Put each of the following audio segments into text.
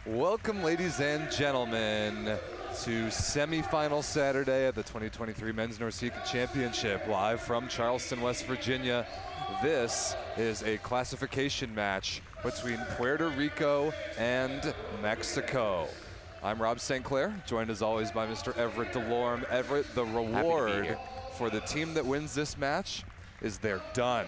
Welcome, ladies and gentlemen, to semifinal Saturday at the 2023 Men's NORCECA Championship, live from Charleston, West Virginia. This is a classification match between Puerto Rico and Mexico. I'm Rob St. Clair, joined as always by Mr. Everett DeLorme. Everett, the reward for the team that wins this match is they're done.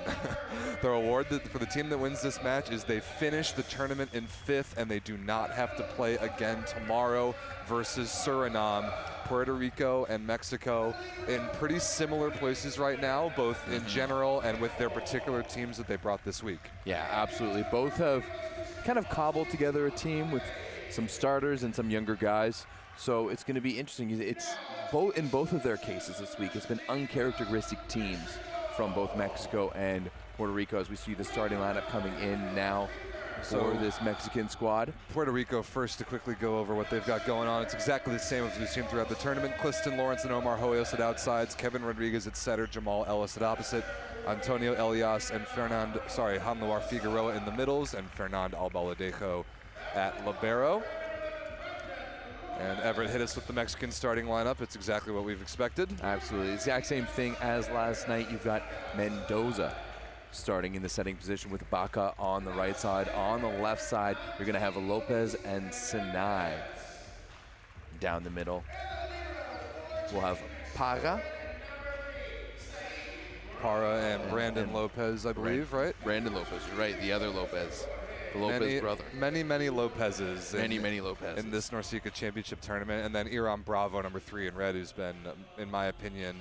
The reward for the team that wins this match is they finish the tournament in 5th and they do not have to play again tomorrow versus Suriname. Puerto Rico and Mexico in pretty similar places right now, both in general and with their particular teams that they brought this week. Yeah, absolutely. Both have kind of cobbled together a team with some starters and some younger guys. So it's going to be interesting. It's in both of their cases this week, it's been uncharacteristic teams from both Mexico and Puerto Rico, as we see the starting lineup coming in now for this Mexican squad. Puerto Rico first, to quickly go over what they've got going on. It's exactly the same as we've seen throughout the tournament. Cliston Lawrence and Omar Hoyos at outsides, Kevin Rodriguez at setter, Jamal Ellis at opposite, Antonio Elias and Hanluar Figueroa in the middles, and Fernand Albaladejo at libero. And Everett hit us with the Mexican starting lineup. It's exactly what we've expected. Absolutely. Exact same thing as last night. You've got Mendoza starting in the setting position with Baca on the right side. On the left side, you're going to have Lopez and Sinai down the middle. We'll have Para and Brandon Lopez, I believe, right? Brandon Lopez, you're right. The other Lopez. The Lopez brother. Many Lopezes. Many Lopezes. In this NORCECA Championship tournament. And then Iram Bravo, number 3 in red, who's been, in my opinion,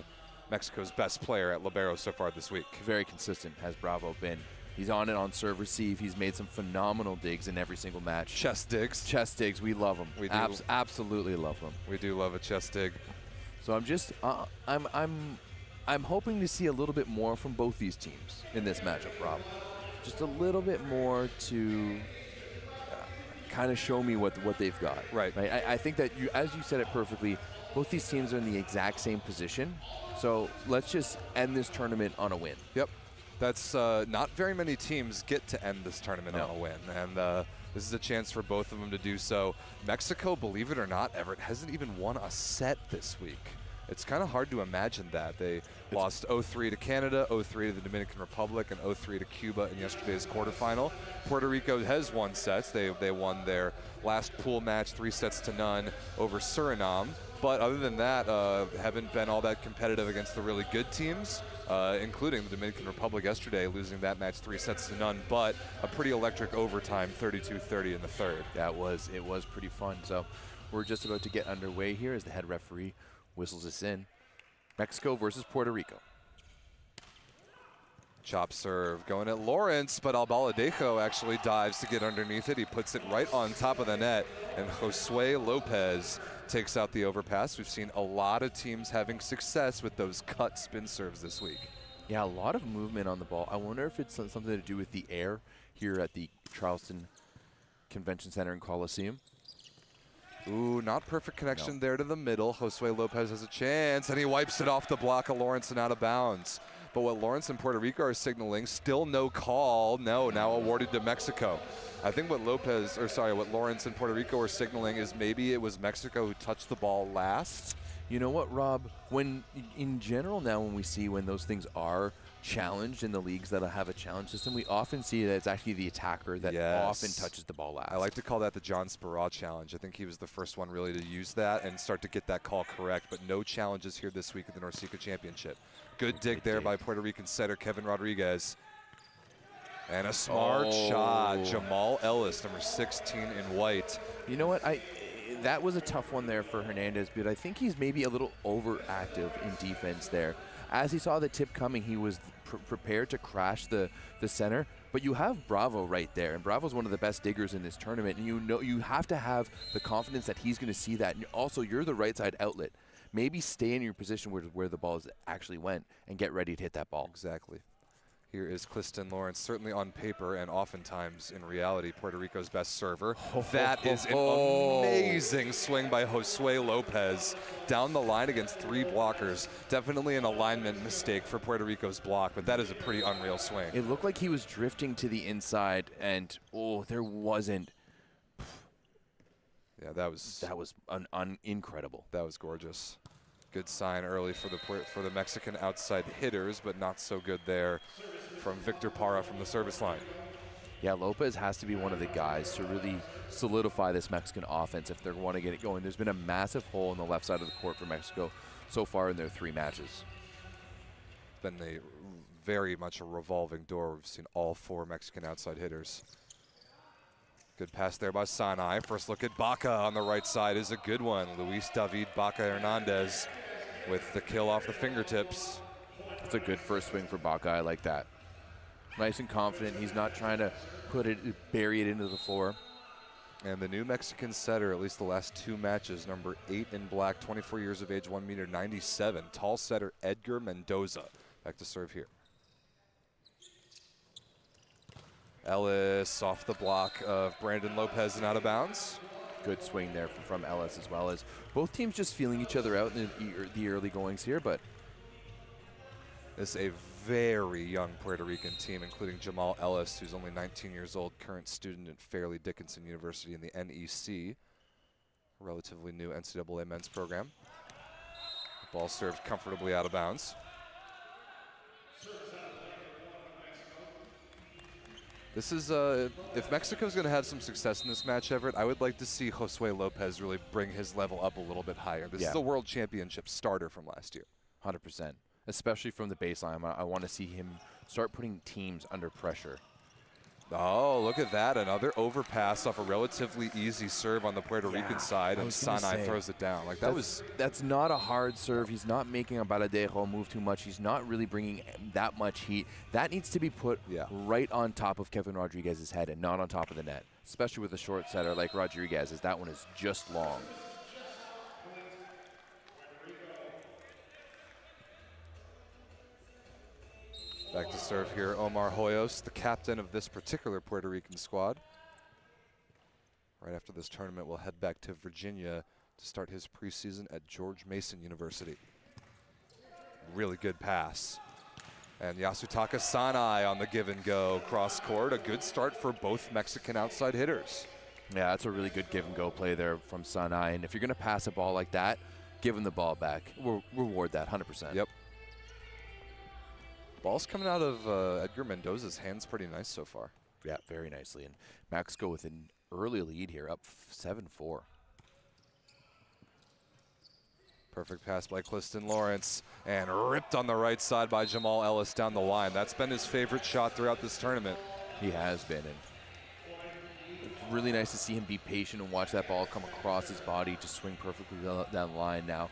Mexico's best player at libero so far this week. Very consistent has Bravo been. He's on it on serve receive. He's made some phenomenal digs in every single match. Chest digs. Chest digs. We love them. We do. Absolutely love them. We do love a chest dig. So I'm just, I'm hoping to see a little bit more from both these teams in this matchup, Rob. Just a little bit more to kind of show me what they've got. Right. I think that, as you said it perfectly, both these teams are in the exact same position. So let's just end this tournament on a win. Yep. That's not very many teams get to end this tournament on a win. And this is a chance for both of them to do so. Mexico, believe it or not, Everett, hasn't even won a set this week. It's kind of hard to imagine that. They lost 0-3 to Canada, 0-3 to the Dominican Republic, and 0-3 to Cuba in yesterday's quarterfinal. Puerto Rico has won sets. They won their last pool match 3-0 over Suriname. But other than that, haven't been all that competitive against the really good teams, including the Dominican Republic yesterday, losing that match 3-0, but a pretty electric overtime, 32-30 in the third. It was pretty fun. So we're just about to get underway here as the head referee whistles us in. Mexico versus Puerto Rico. Chop serve going at Lawrence, but Albaladejo actually dives to get underneath it. He puts it right on top of the net, and Josue Lopez takes out the overpass. We've seen a lot of teams having success with those cut spin serves this week. Yeah, a lot of movement on the ball. I wonder if it's something to do with the air here at the Charleston Convention Center and Coliseum. Ooh, not perfect connection there to the middle. Josue Lopez has a chance, and he wipes it off the block of Lawrence and out of bounds. But what Lawrence and Puerto Rico are signaling, still no call. No, now awarded to Mexico. I think what Lawrence and Puerto Rico are signaling is maybe it was Mexico who touched the ball last. You know what, Rob? When in general now, when we see when those things are challenged in the leagues that have a challenge system, we often see that it's actually the attacker that often touches the ball last. I like to call that the John Speraw challenge. I think he was the first one really to use that and start to get that call correct, but no challenges here this week at the NORCECA Championship. Good dig there by Puerto Rican setter Kevin Rodriguez. And a smart shot. Jamal Ellis, number 16 in white. You know what? That was a tough one there for Hernandez, but I think he's maybe a little overactive in defense there. As he saw the tip coming, he was prepared to crash the center. But you have Bravo right there, and Bravo's one of the best diggers in this tournament. And you have to have the confidence that he's going to see that. And also, you're the right side outlet. Maybe stay in your position where the ball actually went and get ready to hit that ball. Exactly. Here is Cliston Lawrence, certainly on paper and oftentimes in reality, Puerto Rico's best server. That is an amazing swing by Josue Lopez down the line against 3 blockers. Definitely an alignment mistake for Puerto Rico's block, but that is a pretty unreal swing. It looked like he was drifting to the inside, and there wasn't Yeah, that was incredible. That was gorgeous. Good sign early for the Mexican outside hitters, but not so good there from Victor Parra from the service line. Yeah, Lopez has to be one of the guys to really solidify this Mexican offense if they want to get it going. There's been a massive hole in the left side of the court for Mexico so far in their 3 matches. It's been very much a revolving door. We've seen all 4 Mexican outside hitters. Good pass there by Sanai. First look at Baca on the right side is a good one. Luis David Baca Hernandez with the kill off the fingertips. It's a good first swing for Baca. I like that. Nice and confident. He's not trying to bury it into the floor. And the new Mexican setter, at least the last 2 matches, number 8 in black, 24 years of age, 1.97 m, tall setter Edgar Mendoza. Back to serve here. Ellis off the block of Brandon Lopez and out of bounds. Good swing there from Ellis, as well as both teams just feeling each other out in the early goings here. But this is a very young Puerto Rican team, including Jamal Ellis, who's only 19 years old, current student at Fairleigh Dickinson University in the NEC, a relatively new NCAA men's program. The ball served comfortably out of bounds. This is, if Mexico's going to have some success in this match, Everett, I would like to see Josue Lopez really bring his level up a little bit higher. This is a World Championship starter from last year. 100%, especially from the baseline. I want to see him start putting teams under pressure. Oh, look at that. Another overpass off a relatively easy serve on the Puerto Rican side, and Sanai throws it down. Like that's not a hard serve. He's not making a Baladejo move too much. He's not really bringing that much heat. That needs to be put right on top of Kevin Rodriguez's head and not on top of the net, especially with a short setter like Rodriguez, as that one is just long. Back to serve here, Omar Hoyos, the captain of this particular Puerto Rican squad. Right after this tournament, we'll head back to Virginia to start his preseason at George Mason University. Really good pass. And Yasutaka Sanai on the give and go cross court. A good start for both Mexican outside hitters. Yeah, that's a really good give and go play there from Sanai. And if you're going to pass a ball like that, give him the ball back. We'll reward that 100%. Yep. Ball's coming out of Edgar Mendoza's hands pretty nice so far. Yeah, very nicely. And Mexico with an early lead here, up 7-4. Perfect pass by Clifton Lawrence, and ripped on the right side by Jamal Ellis down the line. That's been his favorite shot throughout this tournament. He has been. And it's really nice to see him be patient and watch that ball come across his body, just swing perfectly down the line. Now,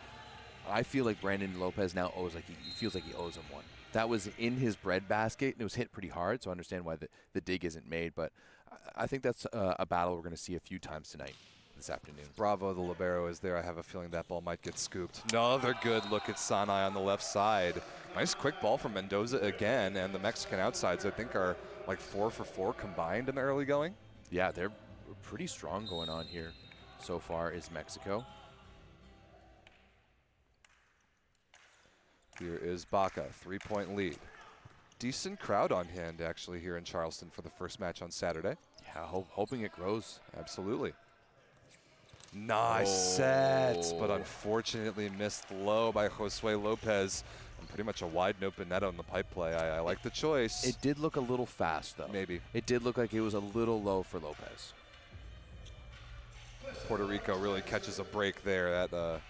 I feel like Brandon Lopez now he feels like he owes him one. That was in his breadbasket, and it was hit pretty hard, so I understand why the dig isn't made. But I think that's a battle we're going to see a few times tonight, this afternoon. Bravo, the libero is there. I have a feeling that ball might get scooped. Another good look at Sanai on the left side. Nice quick ball from Mendoza again, and the Mexican outsides, I think, are like 4 for 4 combined in the early going. Yeah, they're pretty strong going on here so far is Mexico. Here is Baca, 3-point lead. Decent crowd on hand, actually, here in Charleston for the first match on Saturday. Yeah, hoping it grows. Absolutely. Nice set, but unfortunately missed low by Josue Lopez. And pretty much a wide open net on the pipe play. I like the choice. It did look a little fast, though. Maybe. It did look like it was a little low for Lopez. Puerto Rico really catches a break there. That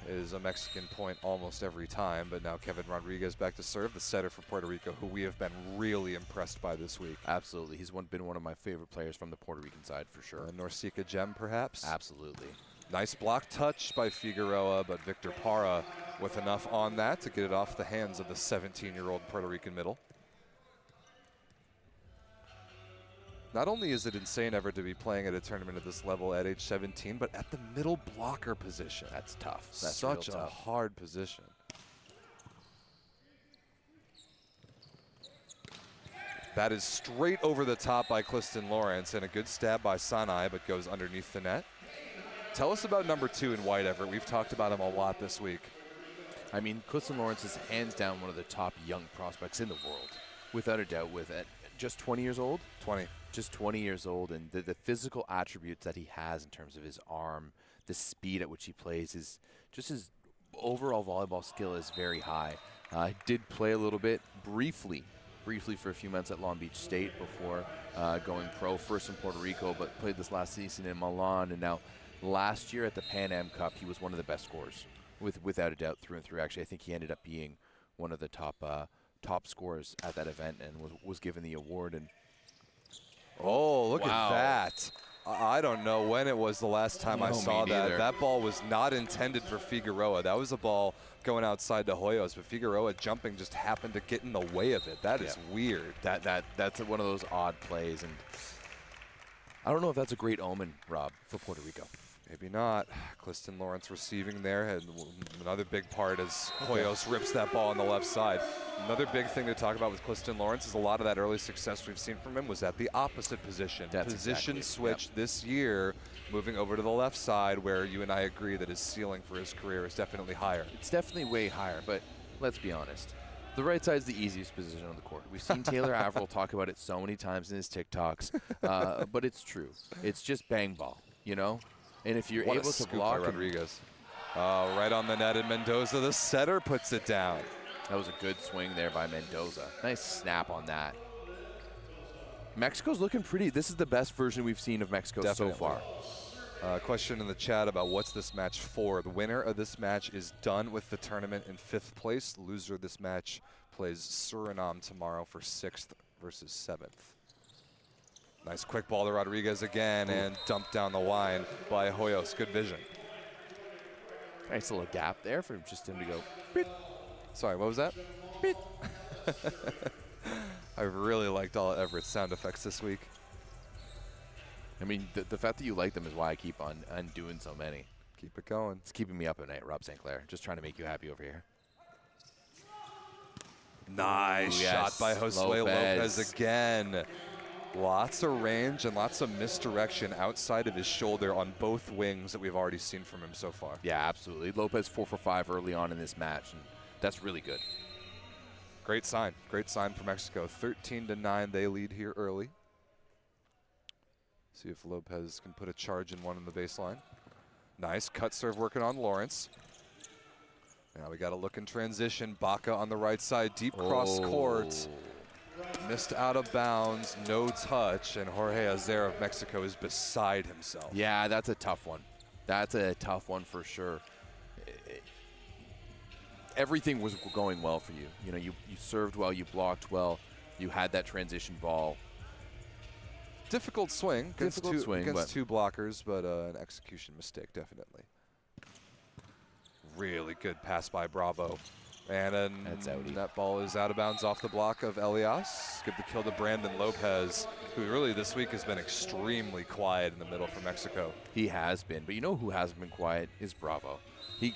is a Mexican point almost every time, but now Kevin Rodriguez back to serve, the setter for Puerto Rico, who we have been really impressed by this week. Absolutely. He's been one of my favorite players from the Puerto Rican side for sure. A NORCECA gem, perhaps? Absolutely. Nice block touch by Figueroa, but Victor Parra with enough on that to get it off the hands of the 17-year-old Puerto Rican middle. Not only is it insane ever to be playing at a tournament at this level at age 17, but at the middle blocker position. That's tough. That's such a hard position. That is straight over the top by Clifton Lawrence, and a good stab by Sanai, but goes underneath the net. Tell us about number 2 in white, Everett. We've talked about him a lot this week. I mean, Clifton Lawrence is hands down one of the top young prospects in the world, without a doubt. With just 20 years old? 20. just 20 years old, and the physical attributes that he has in terms of his arm, the speed at which he plays, is just his overall volleyball skill is very high. Did play a little bit briefly for a few months at Long Beach State before going pro, first in Puerto Rico, but played this last season in Milan, and now last year at the Pan Am Cup, he was one of the best scorers, without a doubt, through and through. Actually, I think he ended up being one of the top scorers at that event, and was given the award. And oh, look at that. I don't know when it was the last time I saw that. That ball was not intended for Figueroa. That was a ball going outside to Hoyos, but Figueroa jumping just happened to get in the way of it. That is weird. That's one of those odd plays, and I don't know if that's a great omen, Rob, for Puerto Rico. Maybe not. Clifton Lawrence receiving there, and another big part as Hoyos rips that ball on the left side. Another big thing to talk about with Clifton Lawrence is a lot of that early success we've seen from him was at the opposite position. That's position exactly, switch this year, moving over to the left side, where you and I agree that his ceiling for his career is definitely higher. It's definitely way higher, but let's be honest. The right side is the easiest position on the court. We've seen Taylor Averill talk about it so many times in his TikToks, but it's true. It's just bang ball, you know? And if you're able to block Rodriguez. Right on the net, and Mendoza, the setter, puts it down. That was a good swing there by Mendoza. Nice snap on that. Mexico's looking pretty. This is the best version we've seen of Mexico so far. Question in the chat about what's this match for. The winner of this match is done with the tournament in 5th place. The loser of this match plays Suriname tomorrow for 6th versus 7th. Nice quick ball to Rodriguez again, and dumped down the line by Hoyos. Good vision. Nice little gap there for just him to go. Beep. Sorry, what was that? Beep. I really liked all Everett's sound effects this week. I mean, the fact that you like them is why I keep on doing so many. Keep it going. It's keeping me up at night, Rob St. Clair. Just trying to make you happy over here. Nice shot by Josue Lopez again. Lots of range and lots of misdirection outside of his shoulder on both wings that we've already seen from him so far. Yeah, absolutely. Lopez 4 for 5 early on in this match, and that's really good. Great sign. Great sign for Mexico. 13-9, they lead here early. See if Lopez can put a charge in one on the baseline. Nice cut serve working on Lawrence. Now we got to look in transition. Baca on the right side, deep cross court. Missed out of bounds, no touch, and Jorge Azer of Mexico is beside himself. Yeah, that's a tough one. That's a tough one for sure. Everything was going well for you. You know, you served well, you blocked well, you had that transition ball. Difficult swing against two blockers, but an execution mistake, definitely. Really good pass by Bravo. And that ball is out of bounds off the block of Elias. Give the kill to Brandon Lopez, who really this week has been extremely quiet in the middle for Mexico. He has been, but you know who hasn't been quiet is Bravo. He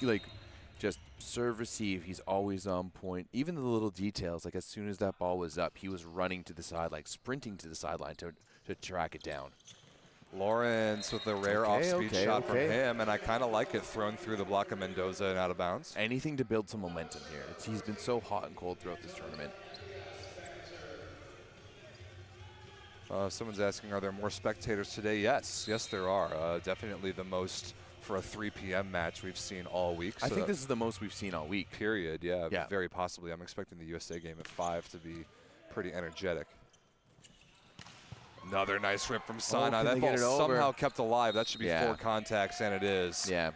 just serve receive, he's always on point. Even the little details, like as soon as that ball was up, he was running to the side, like sprinting to the sideline to track it down. Lawrence with a rare off-speed shot from him, and I kind of like it thrown through the block of Mendoza and out of bounds. Anything to build some momentum here. He's been so hot and cold throughout this tournament. Someone's asking, are there more spectators today? Yes, there are. Definitely the most for a 3 p.m. match we've seen all week. I think this is the most we've seen all week. Period, yeah, very possibly. I'm expecting the USA game at 5 to be pretty energetic. Another nice rip from Sana. That ball somehow kept alive. That should be 4 contacts, and it is. Yeah.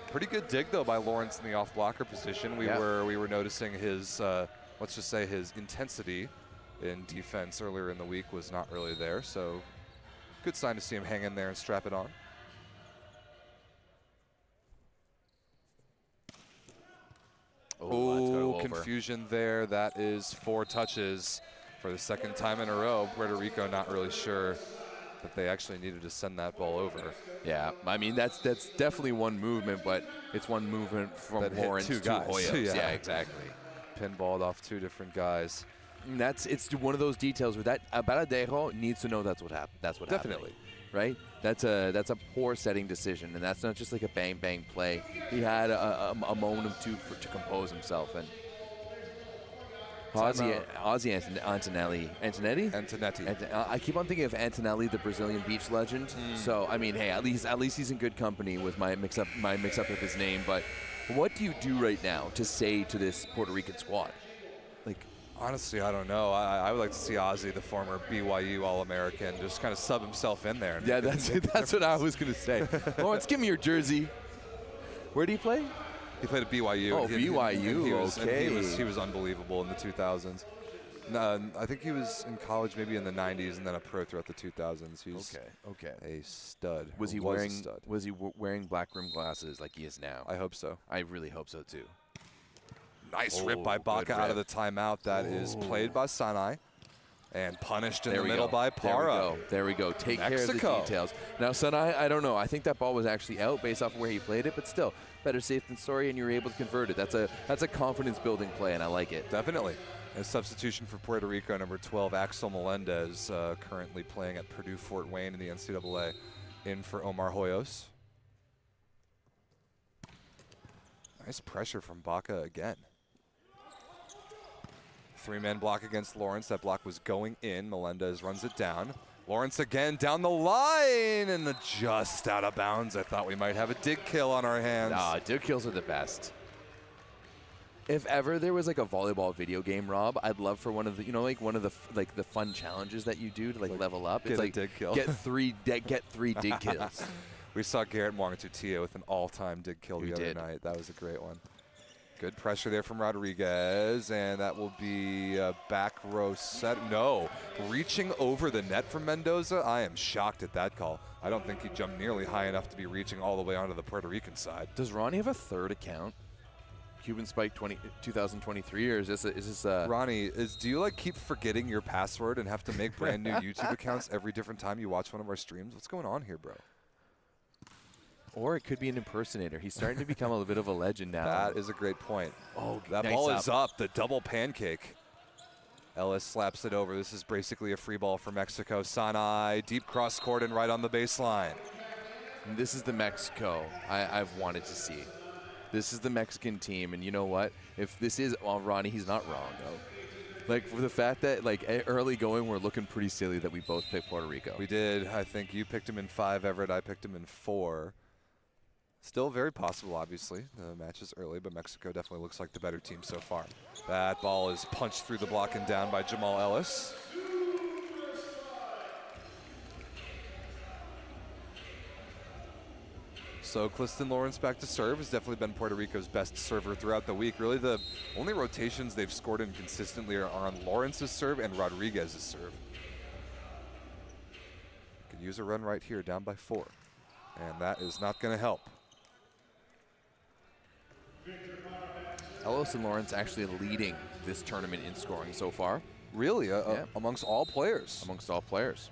Pretty good dig though by Lawrence in the off blocker position. We were noticing his let's just say his intensity in defense earlier in the week was not really there. So good sign to see him hang in there and strap it on. Oh, confusion there. That is 4 touches. For the 2nd time in a row. Puerto Rico not really sure that they actually needed to send that ball over. Yeah, I mean, that's definitely one movement, but it's one movement from Lawrence to Hoyos. Yeah, exactly. Pinballed off 2 different guys. And it's one of those details where that Baladejo needs to know that's what happened. That's what definitely happened, right? That's a poor setting decision, and that's not just like a bang bang play. He had a moment or two to compose himself, and Ozzy Antonetti. I keep on thinking of Antonelli, the Brazilian beach legend. So I mean, hey, at least he's in good company with my mix up of his name. But what do you do right now to say to this Puerto Rican squad? Like, honestly, I don't know. I would like to see Ozzy, the former BYU All-American, just kind of sub himself in there. Yeah, that's what I was gonna say. Lawrence, give me your jersey. Where do you play? He played at BYU. Oh, BYU, okay. He was unbelievable in the 2000s. I think he was in college maybe in the 90s and then a pro throughout the 2000s. He's okay. a stud. Was he wearing black rimmed glasses like he is now? I hope so. I really hope so too. Nice rip by Baca out of the timeout. That is played by Sanai and punished in the middle by Para. There we go. Take care of the details. Now, Sanai, I don't know. I think that ball was actually out based off of where he played it, but still, better safe than sorry, and you were able to convert it. That's a confidence-building play, and I like it. Definitely. A substitution for Puerto Rico, number 12, Axel Melendez, currently playing at Purdue Fort Wayne in the NCAA, in for Omar Hoyos. Nice pressure from Baca again. Three-man block against Lawrence. That block was going in. Melendez runs it down. Lawrence again down the line and just out of bounds. I thought we might have a dig kill on our hands. Nah, dig kills are the best. If ever there was like a volleyball video game, Rob, I'd love for one of the, one of the fun challenges that you do to like level up. It's like dig kill. Get three dig kills. We saw Garrett Mwangatutia with an all-time dig kill the other night. That was a great one. Good pressure there from Rodriguez, and that will be a back row set. No, reaching over the net from Mendoza. I am shocked at that call. I don't think he jumped nearly high enough to be reaching all the way onto the Puerto Rican side. Does Ronnie have a third account? Cuban Spike 2023, or is this Ronnie, do you like keep forgetting your password and have to make brand new YouTube accounts every different time you watch one of our streams? What's going on here, bro? Or it could be an impersonator. He's starting to become a bit of a legend now. That is a great point. Oh, that ball is up. The double pancake. Ellis slaps it over. This is basically a free ball for Mexico. Sanai, deep cross court and right on the baseline. And this is the Mexico I've wanted to see. This is the Mexican team, and you know what? If this is Ronnie, he's not wrong, though. Like, for the fact that, like, early going, we're looking pretty silly that we both picked Puerto Rico. We did. I think you picked him in 5, Everett. I picked him in 4. Still very possible, obviously. The match is early, but Mexico definitely looks like the better team so far. That ball is punched through the block and down by Jamal Ellis. So Cliston Lawrence back to serve has definitely been Puerto Rico's best server throughout the week. Really, the only rotations they've scored in consistently are on Lawrence's serve and Rodriguez's serve. Could use a run right here, down by 4. And that is not going to help. Ellis and Lawrence actually leading this tournament in scoring so far. Really? Amongst all players? Amongst all players.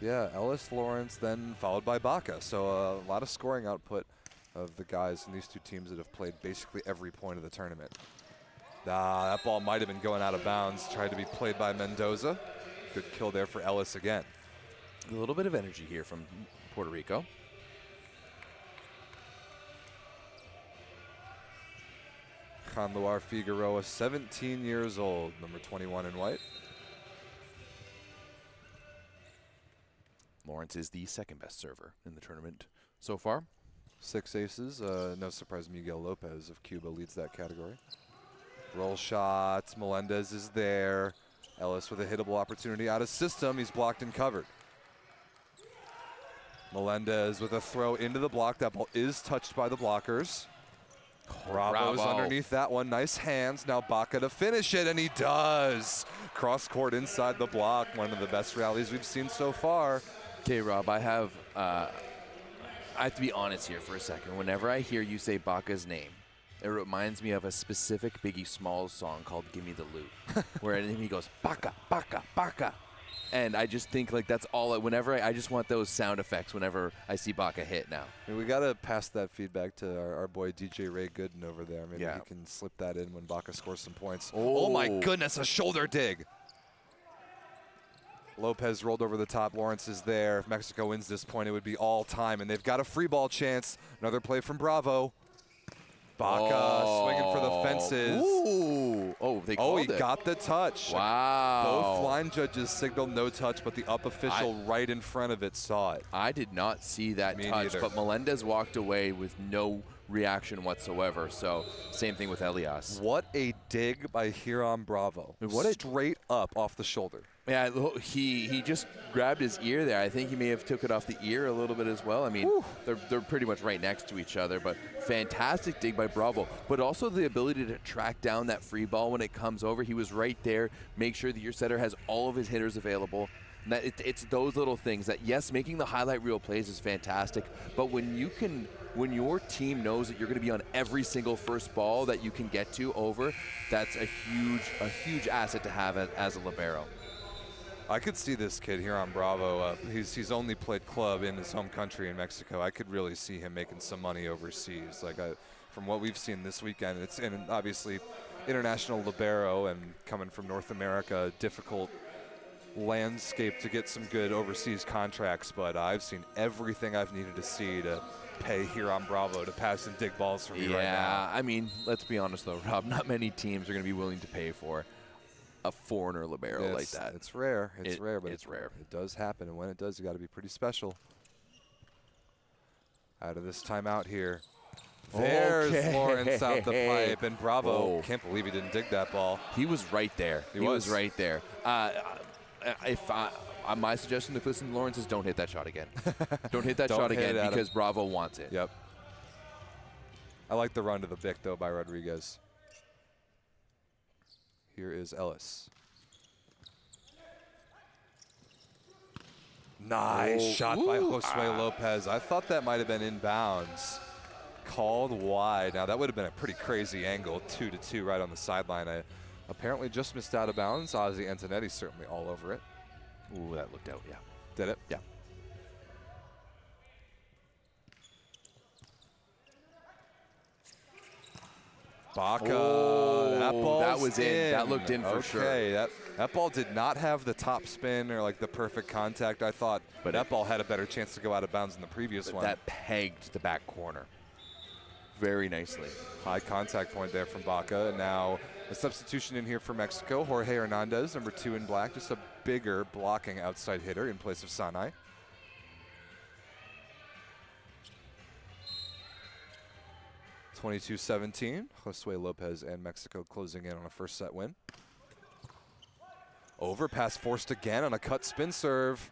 Yeah, Ellis, Lawrence, then followed by Baca. So a lot of scoring output of the guys in these two teams that have played basically every point of the tournament. That ball might have been going out of bounds. Tried to be played by Mendoza. Good kill there for Ellis again. A little bit of energy here from Puerto Rico. Conluar Figueroa, 17 years old, number 21 in white. Lawrence is the second best server in the tournament so far. 6 aces. No surprise Miguel Lopez of Cuba leads that category. Roll shots. Melendez is there. Ellis with a hittable opportunity out of system. He's blocked and covered. Melendez with a throw into the block. That ball is touched by the blockers. Bravo's underneath that one. Nice hands. Now Baca to finish it, and he does. Cross court inside the block. One of the best rallies we've seen so far. Okay, Rob, I have to be honest here for a second. Whenever I hear you say Baca's name, it reminds me of a specific Biggie Smalls song called Gimme the Loot, where he goes, Baca, Baca, Baca. And I just think like that's all. Whenever I just want those sound effects whenever I see Baca hit now. I mean, we got to pass that feedback to our boy DJ Ray Gooden over there. Maybe he can slip that in when Baca scores some points. Oh my goodness, a shoulder dig. Lopez rolled over the top. Lawrence is there. If Mexico wins this point, it would be all time. And they've got a free ball chance. Another play from Bravo. Baca swinging for the fences. Ooh, Oh, they Oh, called he it. got the touch. Wow. Both line judges signaled no touch, but the up official right in front of it saw it. I did not see that Me touch, neither. but Melendez walked away with no reaction whatsoever. So same thing with Elias. What a dig by Hiram Bravo. Straight up off the shoulder. Yeah, he just grabbed his ear there. I think he may have took it off the ear a little bit as well. I mean, they're pretty much right next to each other, but fantastic dig by Bravo. But also the ability to track down that free ball when it comes over. He was right there. Make sure that your setter has all of his hitters available. And that it's those little things that, yes, making the highlight reel plays is fantastic, but when your team knows that you're going to be on every single first ball that you can get to over, that's a huge asset to have as a libero. I could see this kid here on Bravo. He's only played club in his home country in Mexico. I could really see him making some money overseas. Like from what we've seen this weekend, and obviously international libero and coming from North America, difficult landscape to get some good overseas contracts. But I've seen everything I've needed to see to pay here on Bravo to pass and dig balls for me right now. Yeah, I mean, let's be honest though, Rob. Not many teams are going to be willing to pay for a foreigner libero like that. It's rare. It's rare, but it's rare. It does happen, and when it does, you got to be pretty special. Out of this timeout here. There's Lawrence out the pipe, and Bravo can't believe he didn't dig that ball. He was right there. He was right there. My suggestion to Clifton Lawrence is don't hit that shot again. Don't hit that shot again because Bravo wants it. Yep. I like the run to the Bic, though, by Rodriguez. Here is Ellis. Nice shot by Josue Lopez. I thought that might have been inbounds. Called wide. Now, that would have been a pretty crazy angle, 2-2 right on the sideline. I apparently just missed out of bounds. Ozzy Antonetti certainly all over it. Ooh, that looked out, yeah. Did it? Yeah. Baca, that was in. That looked in for sure. Okay, that ball did not have the top spin or like the perfect contact. I thought, but that ball had a better chance to go out of bounds than the previous one. That pegged the back corner very nicely. High contact point there from Baca. And now a substitution in here for Mexico. Jorge Hernandez, number 2 in black, just a bigger blocking outside hitter in place of Sanay. (22-17). Josue Lopez and Mexico closing in on a first set win. Overpass forced again on a cut spin serve.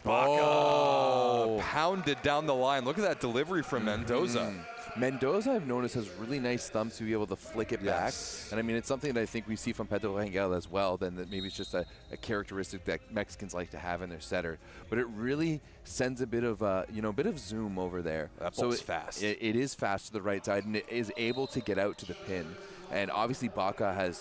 Baca pounded down the line. Look at that delivery from Mendoza. Mendoza, I've noticed, has really nice thumbs to be able to flick it back. And I mean, it's something that I think we see from Pedro Rangel as well, then that maybe it's just a characteristic that Mexicans like to have in their setter. But it really sends a bit of, bit of zoom over there. That ball's fast. It is fast to the right side, and it is able to get out to the pin. And obviously Baca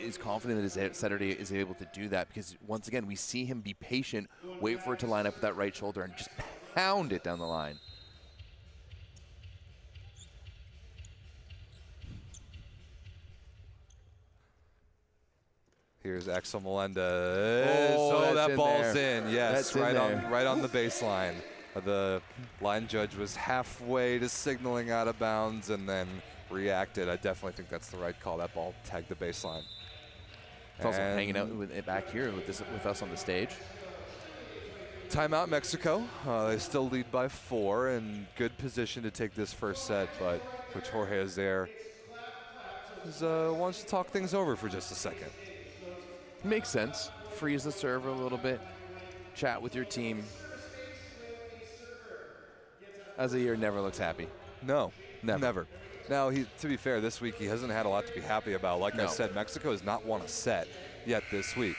is confident that his setter is able to do that because, once again, we see him be patient, wait for it to line up with that right shoulder, and just pound it down the line. Here's Axel Melendez. Oh, that ball's in. Yes, right on the baseline. The line judge was halfway to signaling out of bounds and then reacted. I definitely think that's the right call. That ball tagged the baseline. It's also hanging out with it back here with us on the stage. Timeout, Mexico. They still lead by 4 and good position to take this first set, but Coach Jorge is there. Wants to talk things over for just a second. Makes sense. Freeze the server a little bit. Chat with your team. Azahir never looks happy. No, never. Now, to be fair, this week he hasn't had a lot to be happy about. Like I said, Mexico has not won a set yet this week.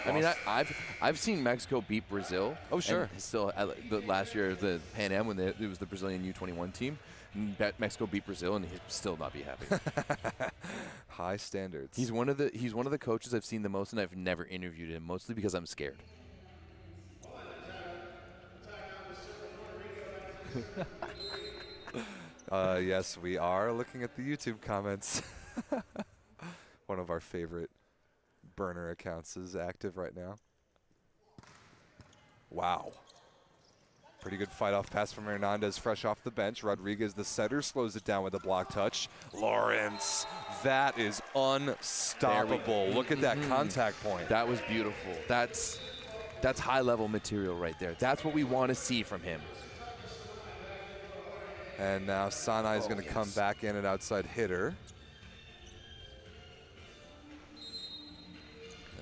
I mean, I've seen Mexico beat Brazil. Oh, sure. Still, last year, the Pan Am, when it was the Brazilian U21 team, Mexico beat Brazil, and he'd still not be happy. High standards. He's one of the coaches I've seen the most, and I've never interviewed him, mostly because I'm scared. Yes, we are looking at the YouTube comments. One of our favorite burner accounts is active right now. Wow. Pretty good fight-off pass from Hernandez, fresh off the bench. Rodriguez, the setter, slows it down with a block touch. Lawrence, that is unstoppable. Look at that contact point. That was beautiful. That's high-level material right there. That's what we want to see from him. And now Sanai is going to come back in at outside hitter.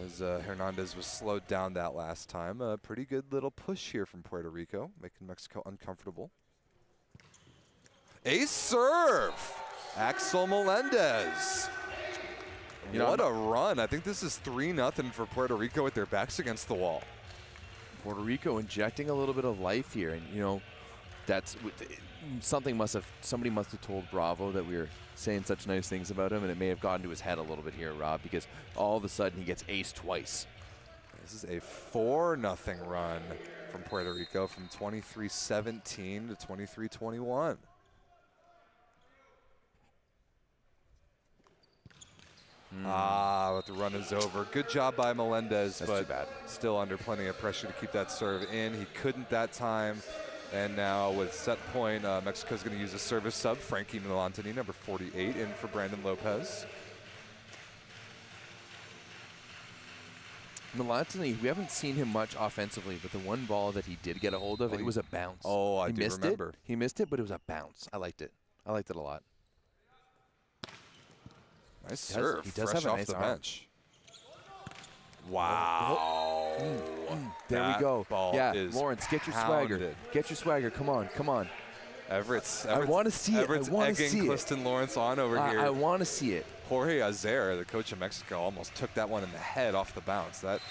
As Hernandez was slowed down that last time. A pretty good little push here from Puerto Rico, making Mexico uncomfortable. Ace serve! Axel Melendez. What a run. I think this is 3-0 for Puerto Rico with their backs against the wall. Puerto Rico injecting a little bit of life here. And, you know, that's somebody must have told Bravo that we were saying such nice things about him, and it may have gotten to his head a little bit here, Rob, because all of a sudden he gets aced twice. This is a 4-0 run from Puerto Rico from 23-17 to 23-21. But the run is over. Good job by Melendez, That's but too bad. Still under plenty of pressure to keep that serve in. He couldn't that time. And now with set point, Mexico's going to use a service sub. Frankie Milantini, number 48, in for Brandon Lopez. Milantini, we haven't seen him much offensively, but the one ball that he did get a hold of, it was a bounce. Oh, I do remember. He missed it, but it was a bounce. I liked it. I liked it a lot. Nice serve. He does fresh have a off nice the arm. bench. Wow. There we go. Yeah, Lawrence, get your pounded. swagger. Get your swagger. Come on, come on. Everett's I want to see it. Everett's I want to egging see Clifton Lawrence on over here. I want to see it. Jorge Azer, the coach of Mexico, almost took that one in the head off the bounce. That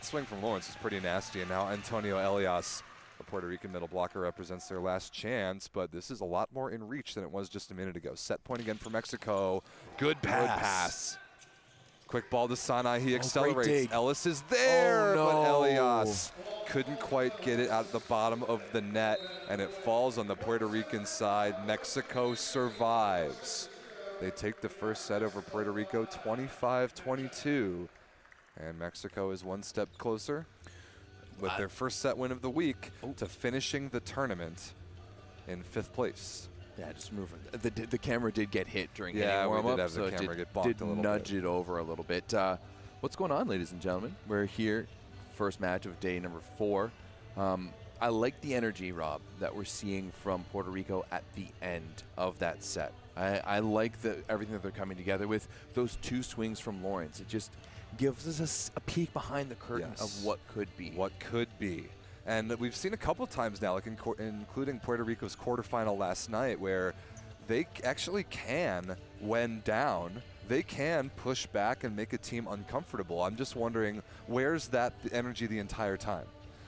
swing from Lawrence is pretty nasty. And now Antonio Elias, the Puerto Rican middle blocker, represents their last chance. But this is a lot more in reach than it was just a minute ago. Set point again for Mexico. Good pass. Good pass. Quick ball to Sanai. He accelerates. dig. Ellis is there, no. but Elias couldn't quite get it out the bottom of the net, and it falls on the Puerto Rican side. Mexico survives. They take the first set over Puerto Rico, 25-22, and Mexico is one step closer with their first set win of the week to finishing the tournament in 5th place. Yeah, just move it. The camera did get hit during Yeah, hitting we warm-up, did have the so camera it get bonked a little nudge bit. it over a little bit. What's going on, ladies and gentlemen? We're here, first match of day number 4. I like the energy, Rob, that we're seeing from Puerto Rico at the end of that set. I like everything that they're coming together with. Those 2 swings from Lawrence, it just gives us a peek behind the curtain of what could be. What could be. And we've seen a couple times now, like including Puerto Rico's quarterfinal last night, where they actually can, when down, they can push back and make a team uncomfortable. I'm just wondering, where's that energy the entire time?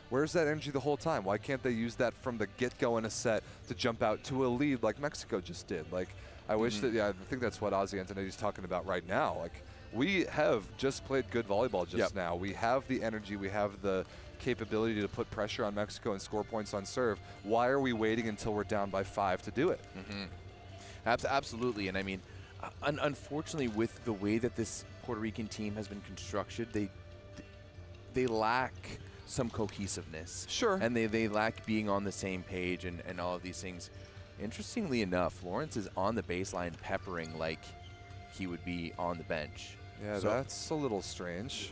Where's that energy the whole time? Why can't they use that from the get-go in a set to jump out to a lead like Mexico just did? Like, I wish that, I think that's what Ozzy Antonetti's talking about right now. Like, we have just played good volleyball just now. We have the energy, we have the capability to put pressure on Mexico and score points on serve. Why are we waiting until we're down by 5 to do it? Absolutely, and I mean, unfortunately, with the way that this Puerto Rican team has been constructed, they lack some cohesiveness. Sure. And they lack being on the same page and all of these things. Interestingly enough, Lawrence is on the baseline peppering like he would be on the bench. Yeah, so that's a little strange.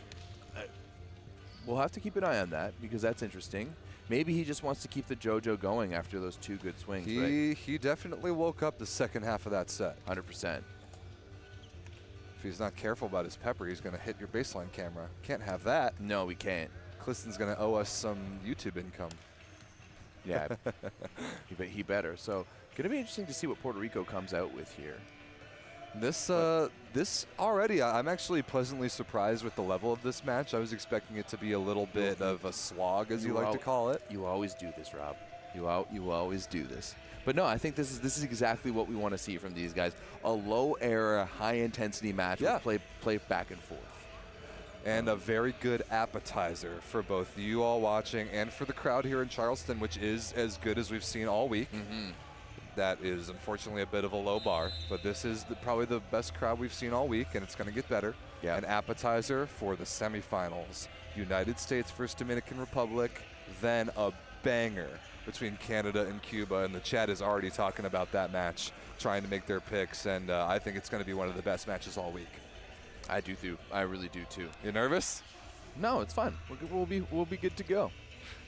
We'll have to keep an eye on that because that's interesting. Maybe he just wants to keep the JoJo going after those 2 good swings, right? He definitely woke up the second half of that set. 100%. If he's not careful about his pepper, he's going to hit your baseline camera. Can't have that. No, we can't. Clifton's going to owe us some YouTube income. Yeah, he better. So, going to be interesting to see what Puerto Rico comes out with here. This already, I'm actually pleasantly surprised with the level of this match. I was expecting it to be a little bit of a slog, as you like to call it. You always do this, Rob. You always do this. But no, I think this is exactly what we want to see from these guys. A low-era, high-intensity match with play back and forth. And a very good appetizer for both you all watching and for the crowd here in Charleston, which is as good as we've seen all week. That is unfortunately a bit of a low bar, but this is probably the best crowd we've seen all week, and it's going to get better. An appetizer for the semifinals. United States versus Dominican Republic, then a banger between Canada and Cuba, and the chat is already talking about that match. trying to make their picks, and I think it's going to be one of the best matches all week. I do too. I really do too. You nervous? No, it's fun. We'll be good to go.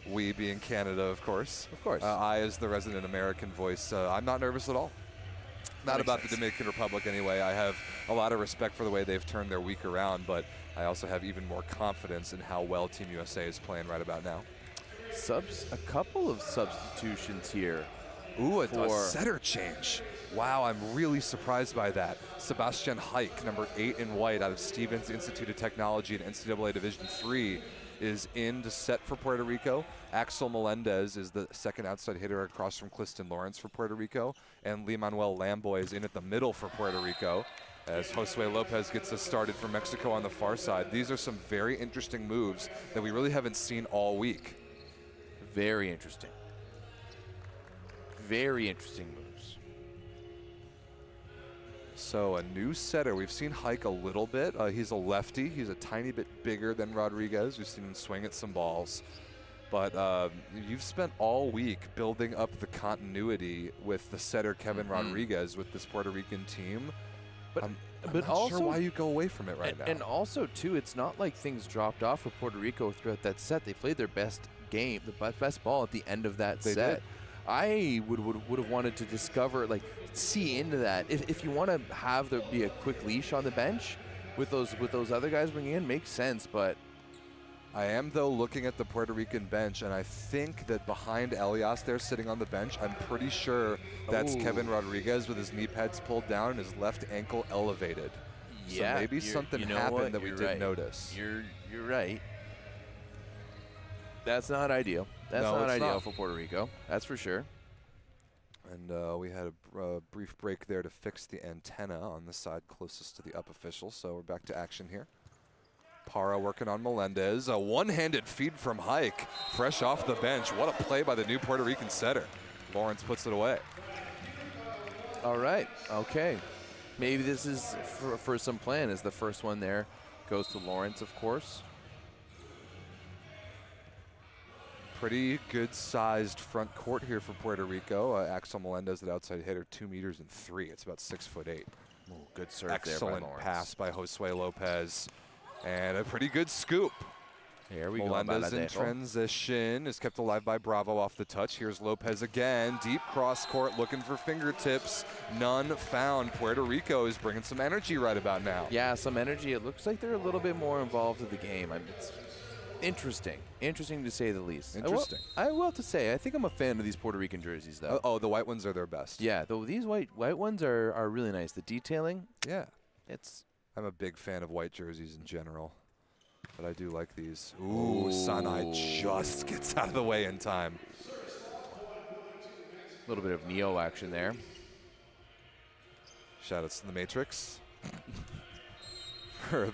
We being Canada, of course. Of course. I, as the resident American voice, I'm not nervous at all. Not about the Dominican Republic anyway. I have a lot of respect for the way they've turned their week around, but I also have even more confidence in how well Team USA is playing right about now. A couple of substitutions here. Ooh, a setter change. Wow, I'm really surprised by that. Sebastian Hike, number 8 in white out of Stevens Institute of Technology in NCAA Division III, is in to set for Puerto Rico. Axel Melendez is the second outside hitter across from Cliston Lawrence for Puerto Rico. And Lee-Manuel Lamboy is in at the middle for Puerto Rico as Josue Lopez gets us started for Mexico on the far side. These are some very interesting moves that we really haven't seen all week. Very interesting. Very interesting moves. So a new setter. We've seen Hike a little bit. He's a lefty. He's a tiny bit bigger than Rodriguez. We've seen him swing at some balls. But you've spent all week building up the continuity with the setter Kevin Rodriguez with this Puerto Rican team. But I'm but not also sure why you go away from it right now. And also, too, it's not like things dropped off for Puerto Rico throughout that set. They played their best game, the best ball at the end of that set. Did. I would have wanted to discover, like, see into that. If you want to have there be a quick leash on the bench with those other guys bringing in, makes sense. But I am, though, looking at the Puerto Rican bench, and I think that behind Elias there sitting on the bench, I'm pretty sure that's Kevin Rodriguez with his knee pads pulled down and his left ankle elevated. Yeah, so maybe something happened that we didn't right. notice. You're right. That's not ideal. That's not ideal for Puerto Rico. That's for sure. And we had a brief break there to fix the antenna on the side closest to the up official, so we're back to action here. Parra working on Melendez. A one-handed feed from Hike, fresh off the bench. What a play by the new Puerto Rican setter. Lawrence puts it away. All right. Okay. Maybe this is for some plan, as the first one there goes to Lawrence, of course. Pretty good-sized front court here for Puerto Rico. Axel Melendez, the outside hitter, 2 meters and 3. It's about 6'8". Ooh, good serve Excellent there by Lawrence. pass by Josue Lopez. And a pretty good scoop. Here we go. Melendez in transition is kept alive by Bravo off the touch. Here's Lopez again. Deep cross court looking for fingertips. None found. Puerto Rico is bringing some energy right about now. Yeah, some energy. It looks like they're a little bit more involved in the game. I mean, it's interesting. Interesting to say the least. Interesting. I will have to say, I think I'm a fan of these Puerto Rican jerseys, though. Oh, the white ones are their best. Yeah, though these white ones are really nice. The detailing. Yeah. I'm a big fan of white jerseys in general, but I do like these. Ooh, Sanai just gets out of the way in time. A little bit of Neo action there. Shoutouts to the Matrix. For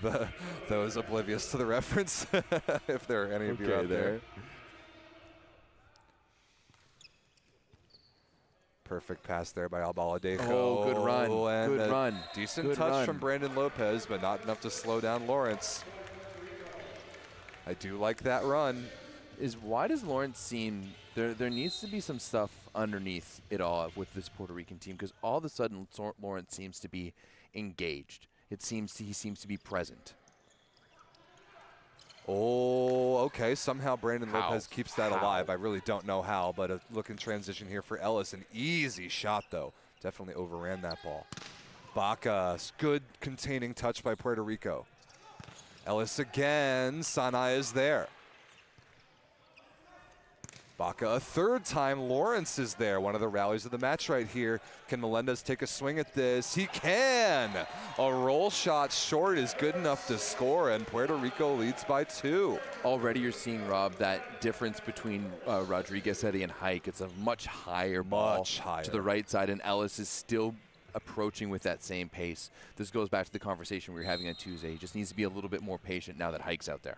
those oblivious to the reference, if there are any of you out there. Perfect pass there by Albaladejo. Oh, good run. And good run. Decent touch from Brandon Lopez, but not enough to slow down Lawrence. I do like that run. Why does Lawrence seem there needs to be some stuff underneath it all with this Puerto Rican team, because all of a sudden Lawrence seems to be engaged. He seems to be present. Oh, okay. Somehow Brandon Lopez keeps that alive. I really don't know how, but a look in transition here for Ellis. An easy shot, though. Definitely overran that ball. Baca, good containing touch by Puerto Rico. Ellis again. Sanai is there. Baca a third time. Lawrence is there. One of the rallies of the match right here. Can Melendez take a swing at this? He can. A roll shot short is good enough to score, and Puerto Rico leads by 2. Already you're seeing, Rob, that difference between Rodriguez, Eddie, and Hike. It's a much higher ball to the right side, and Ellis is still approaching with that same pace. This goes back to the conversation we were having on Tuesday. He just needs to be a little bit more patient now that Hike's out there.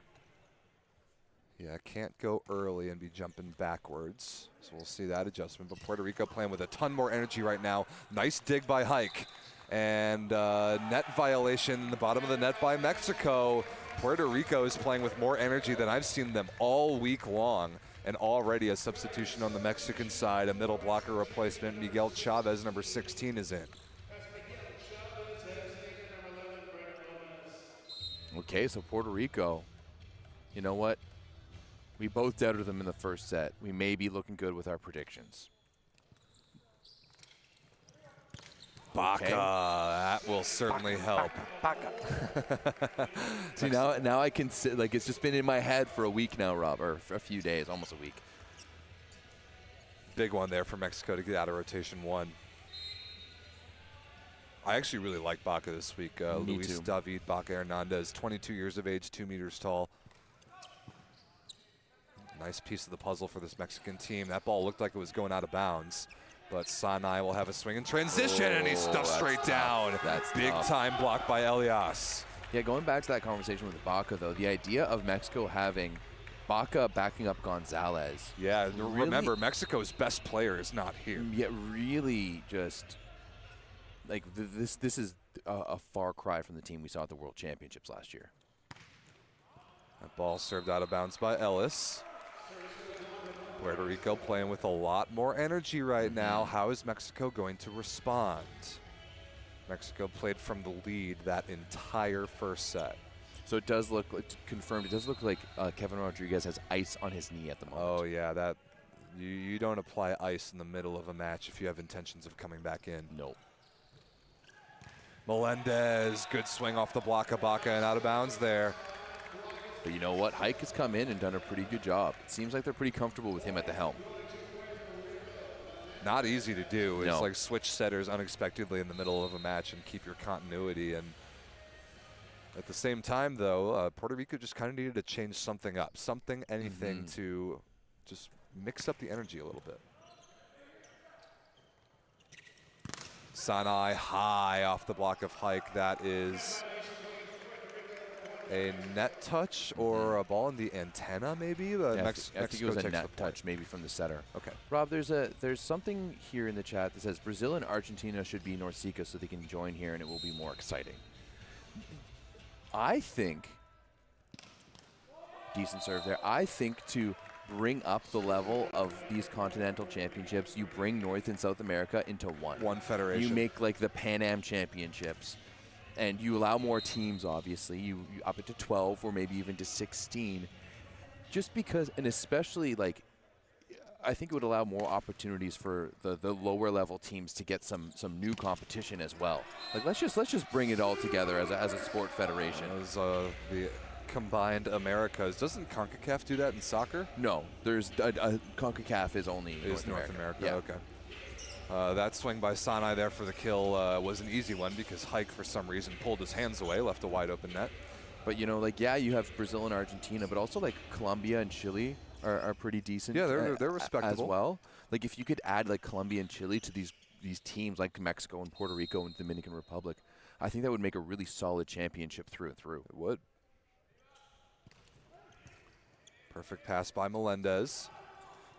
Yeah, can't go early and be jumping backwards. So we'll see that adjustment. But Puerto Rico playing with a ton more energy right now. Nice dig by Hike. And net violation in the bottom of the net by Mexico. Puerto Rico is playing with more energy than I've seen them all week long. And already a substitution on the Mexican side, a middle blocker replacement. Miguel Chavez, number 16, is in. Okay, so Puerto Rico, you know what? We both doubted them in the first set. We may be looking good with our predictions. Baca, that will certainly help. Baca. See, now I can sit, like, it's just been in my head for a week now, Rob, or for a few days, almost a week. Big one there for Mexico to get out of rotation 1. I actually really like Baca this week. Luis David Baca Hernandez, 22 years of age, 2 meters tall. Nice piece of the puzzle for this Mexican team. That ball looked like it was going out of bounds. But Sanai will have a swing in transition, and he's stuffed straight down. That's big time block by Elias. Yeah, going back to that conversation with Baca, though, the idea of Mexico having Baca backing up Gonzalez. Yeah, really, remember, Mexico's best player is not here. Yeah, really just, like, this is a far cry from the team we saw at the World Championships last year. That ball served out of bounds by Ellis. Puerto Rico playing with a lot more energy right now. How is Mexico going to respond? Mexico played from the lead that entire first set. So it does look like, confirmed, it does look like Kevin Rodriguez has ice on his knee at the moment. Oh yeah, that you don't apply ice in the middle of a match if you have intentions of coming back in. Nope. Melendez, good swing off the block of Baca and out of bounds there. But you know what? Hike has come in and done a pretty good job. It seems like they're pretty comfortable with him at the helm. Not easy to do. It's no. like switch setters unexpectedly in the middle of a match and keep your continuity. And at the same time, though, Puerto Rico just kind of needed to change something up. Something, anything to just mix up the energy a little bit. Sanai high off the block of Hike. That is a net touch or a ball in the antenna, maybe? Yeah, I think it was a net touch, maybe from the setter. Okay. Rob, there's something here in the chat that says Brazil and Argentina should be NORCECA so they can join here and it will be more exciting. I think, decent serve there, I think to bring up the level of these continental championships, you bring North and South America into one. One federation. You make like the Pan Am championships. And you allow more teams, obviously. You up it to 12 or maybe even to 16. Just because, and especially, like, I think it would allow more opportunities for the lower level teams to get some new competition as well. Like, let's just bring it all together as a sport federation. As the combined Americas. Doesn't CONCACAF do that in soccer? No, there's CONCACAF is only North America. Yeah. Okay. That swing by Sanai there for the kill was an easy one because Hike, for some reason, pulled his hands away, left a wide open net. But, you know, like, yeah, you have Brazil and Argentina, but also, like, Colombia and Chile are pretty decent. Yeah, they're respectable. As well. Like, if you could add, like, Colombia and Chile to these teams like Mexico and Puerto Rico and Dominican Republic, I think that would make a really solid championship through and through. It would. Perfect pass by Melendez.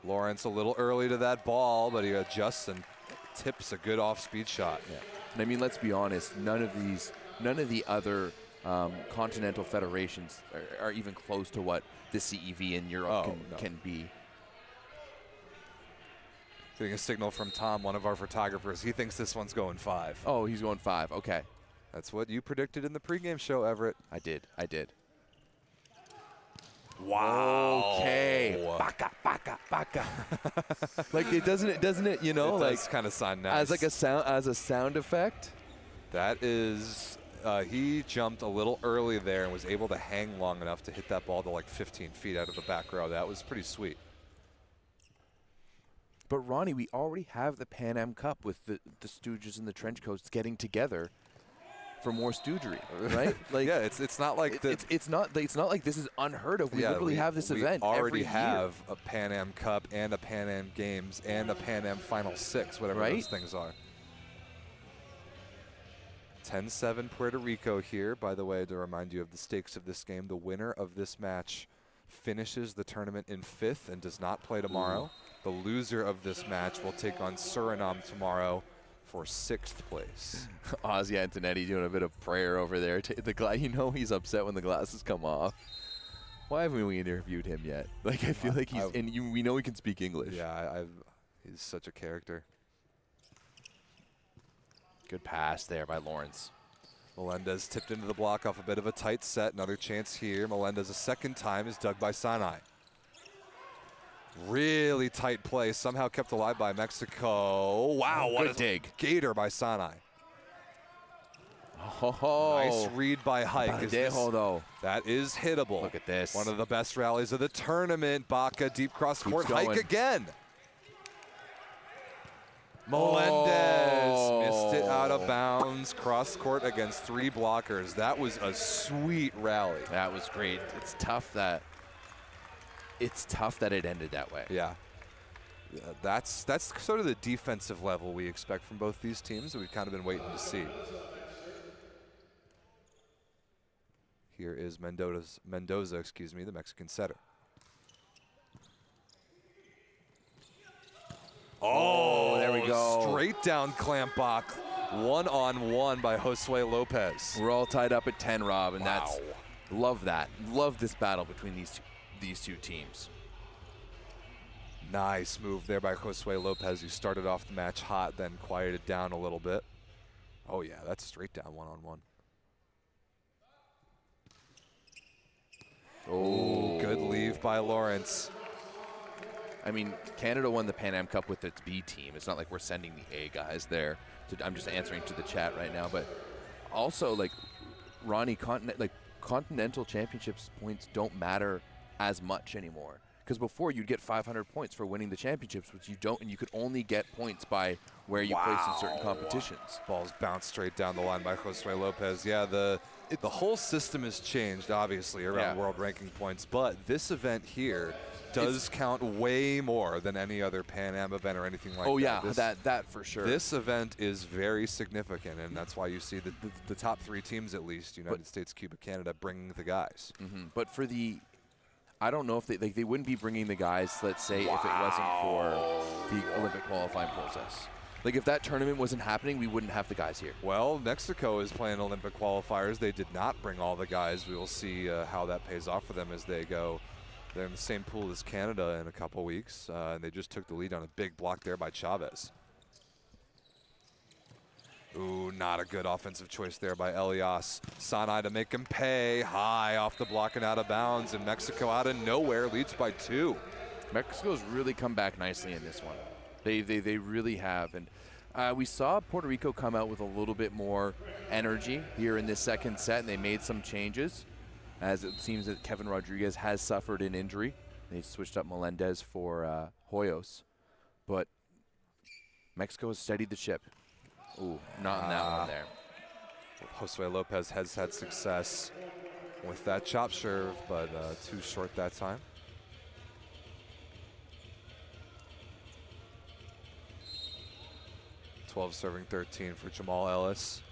Lawrence a little early to that ball, but he adjusts and tips a good off-speed shot. Yeah. And I mean, let's be honest, none of the other continental federations are even close to what the CEV in Europe can be. Getting a signal from Tom, one of our photographers. He thinks this one's going 5. Oh, he's going 5. Okay. That's what you predicted in the pregame show, Everett. I did. Wow. Okay. Baca. Like, doesn't it, you know, like, kind of sound nice. As a sound effect? That is, he jumped a little early there and was able to hang long enough to hit that ball to like 15 feet out of the back row. That was pretty sweet. But Ronnie, we already have the Pan Am Cup with the Stooges and the Trenchcoats getting together for more stoogery, right? Like, yeah, it's not like it's not like this is unheard of. We literally have this event every year. We already have have a Pan Am Cup and a Pan Am Games and a Pan Am Final 6, whatever those things are. 10-7 Puerto Rico here. By the way, to remind you of the stakes of this game, the winner of this match finishes the tournament in 5th and does not play tomorrow. The loser of this match will take on Suriname tomorrow for 6th place. Ozzy Antonetti doing a bit of prayer over there. You know he's upset when the glasses come off. Why haven't we interviewed him yet? Like, I feel like he's, we know he can speak English. Yeah, he's such a character. Good pass there by Lawrence. Melendez tipped into the block off a bit of a tight set. Another chance here. Melendez a second time is dug by Sinai. Really tight play, somehow kept alive by Mexico. Wow, what a dig. Gator by Sinai. Oh, nice read by Hike. Though. That is hittable. Look at this. One of the best rallies of the tournament. Baca deep cross court. Hike again. Melendez missed it out of bounds. Cross court against 3 blockers. That was a sweet rally. That was great. It's tough that it ended that way. Yeah. That's sort of the defensive level we expect from both these teams that we've kind of been waiting to see. Here is Mendoza, the Mexican setter. Oh, there we go. Straight down clamp block. 1-on-1 by Josue Lopez. We're all tied up at 10, Rob, and that's love that. Love this battle between these two teams. Nice move there by Josue Lopez, who started off the match hot, then quieted down a little bit. Oh yeah, that's straight down 1-on-1. Oh, good leave by Lawrence. I mean, Canada won the Pan Am Cup with its B team. It's not like we're sending the A guys there. I'm just answering to the chat right now. But also, like, Ronnie, Continental Championships points don't matter as much anymore. Because before, you'd get 500 points for winning the championships, which you don't, and you could only get points by where you place in certain competitions. Ball's bounced straight down the line by Josue Lopez. Yeah, the whole system has changed, obviously, around world ranking points. But this event here does count way more than any other Pan Am event or anything like that. Oh, yeah, that for sure. This event is very significant, and that's why you see the top 3 teams, at least, United States, Cuba, Canada, bringing the guys. But for the... I don't know if they wouldn't be bringing the guys, let's say, if it wasn't for the Olympic qualifying process. Like, if that tournament wasn't happening, we wouldn't have the guys here. Well, Mexico is playing Olympic qualifiers. They did not bring all the guys. We will see how that pays off for them as they go. They're in the same pool as Canada in a couple weeks, and they just took the lead on a big block there by Chavez. Ooh, not a good offensive choice there by Elias. Sinai to make him pay. High off the block and out of bounds, and Mexico out of nowhere leads by 2. Mexico's really come back nicely in this one. They really have. And we saw Puerto Rico come out with a little bit more energy here in this second set, and they made some changes, as it seems that Kevin Rodriguez has suffered an injury. They switched up Melendez for Hoyos. But Mexico has steadied the ship. Ooh, not in that one there. Josue Lopez has had success with that chop serve, but too short that time. (12 serving 13 for Jamal Ellis.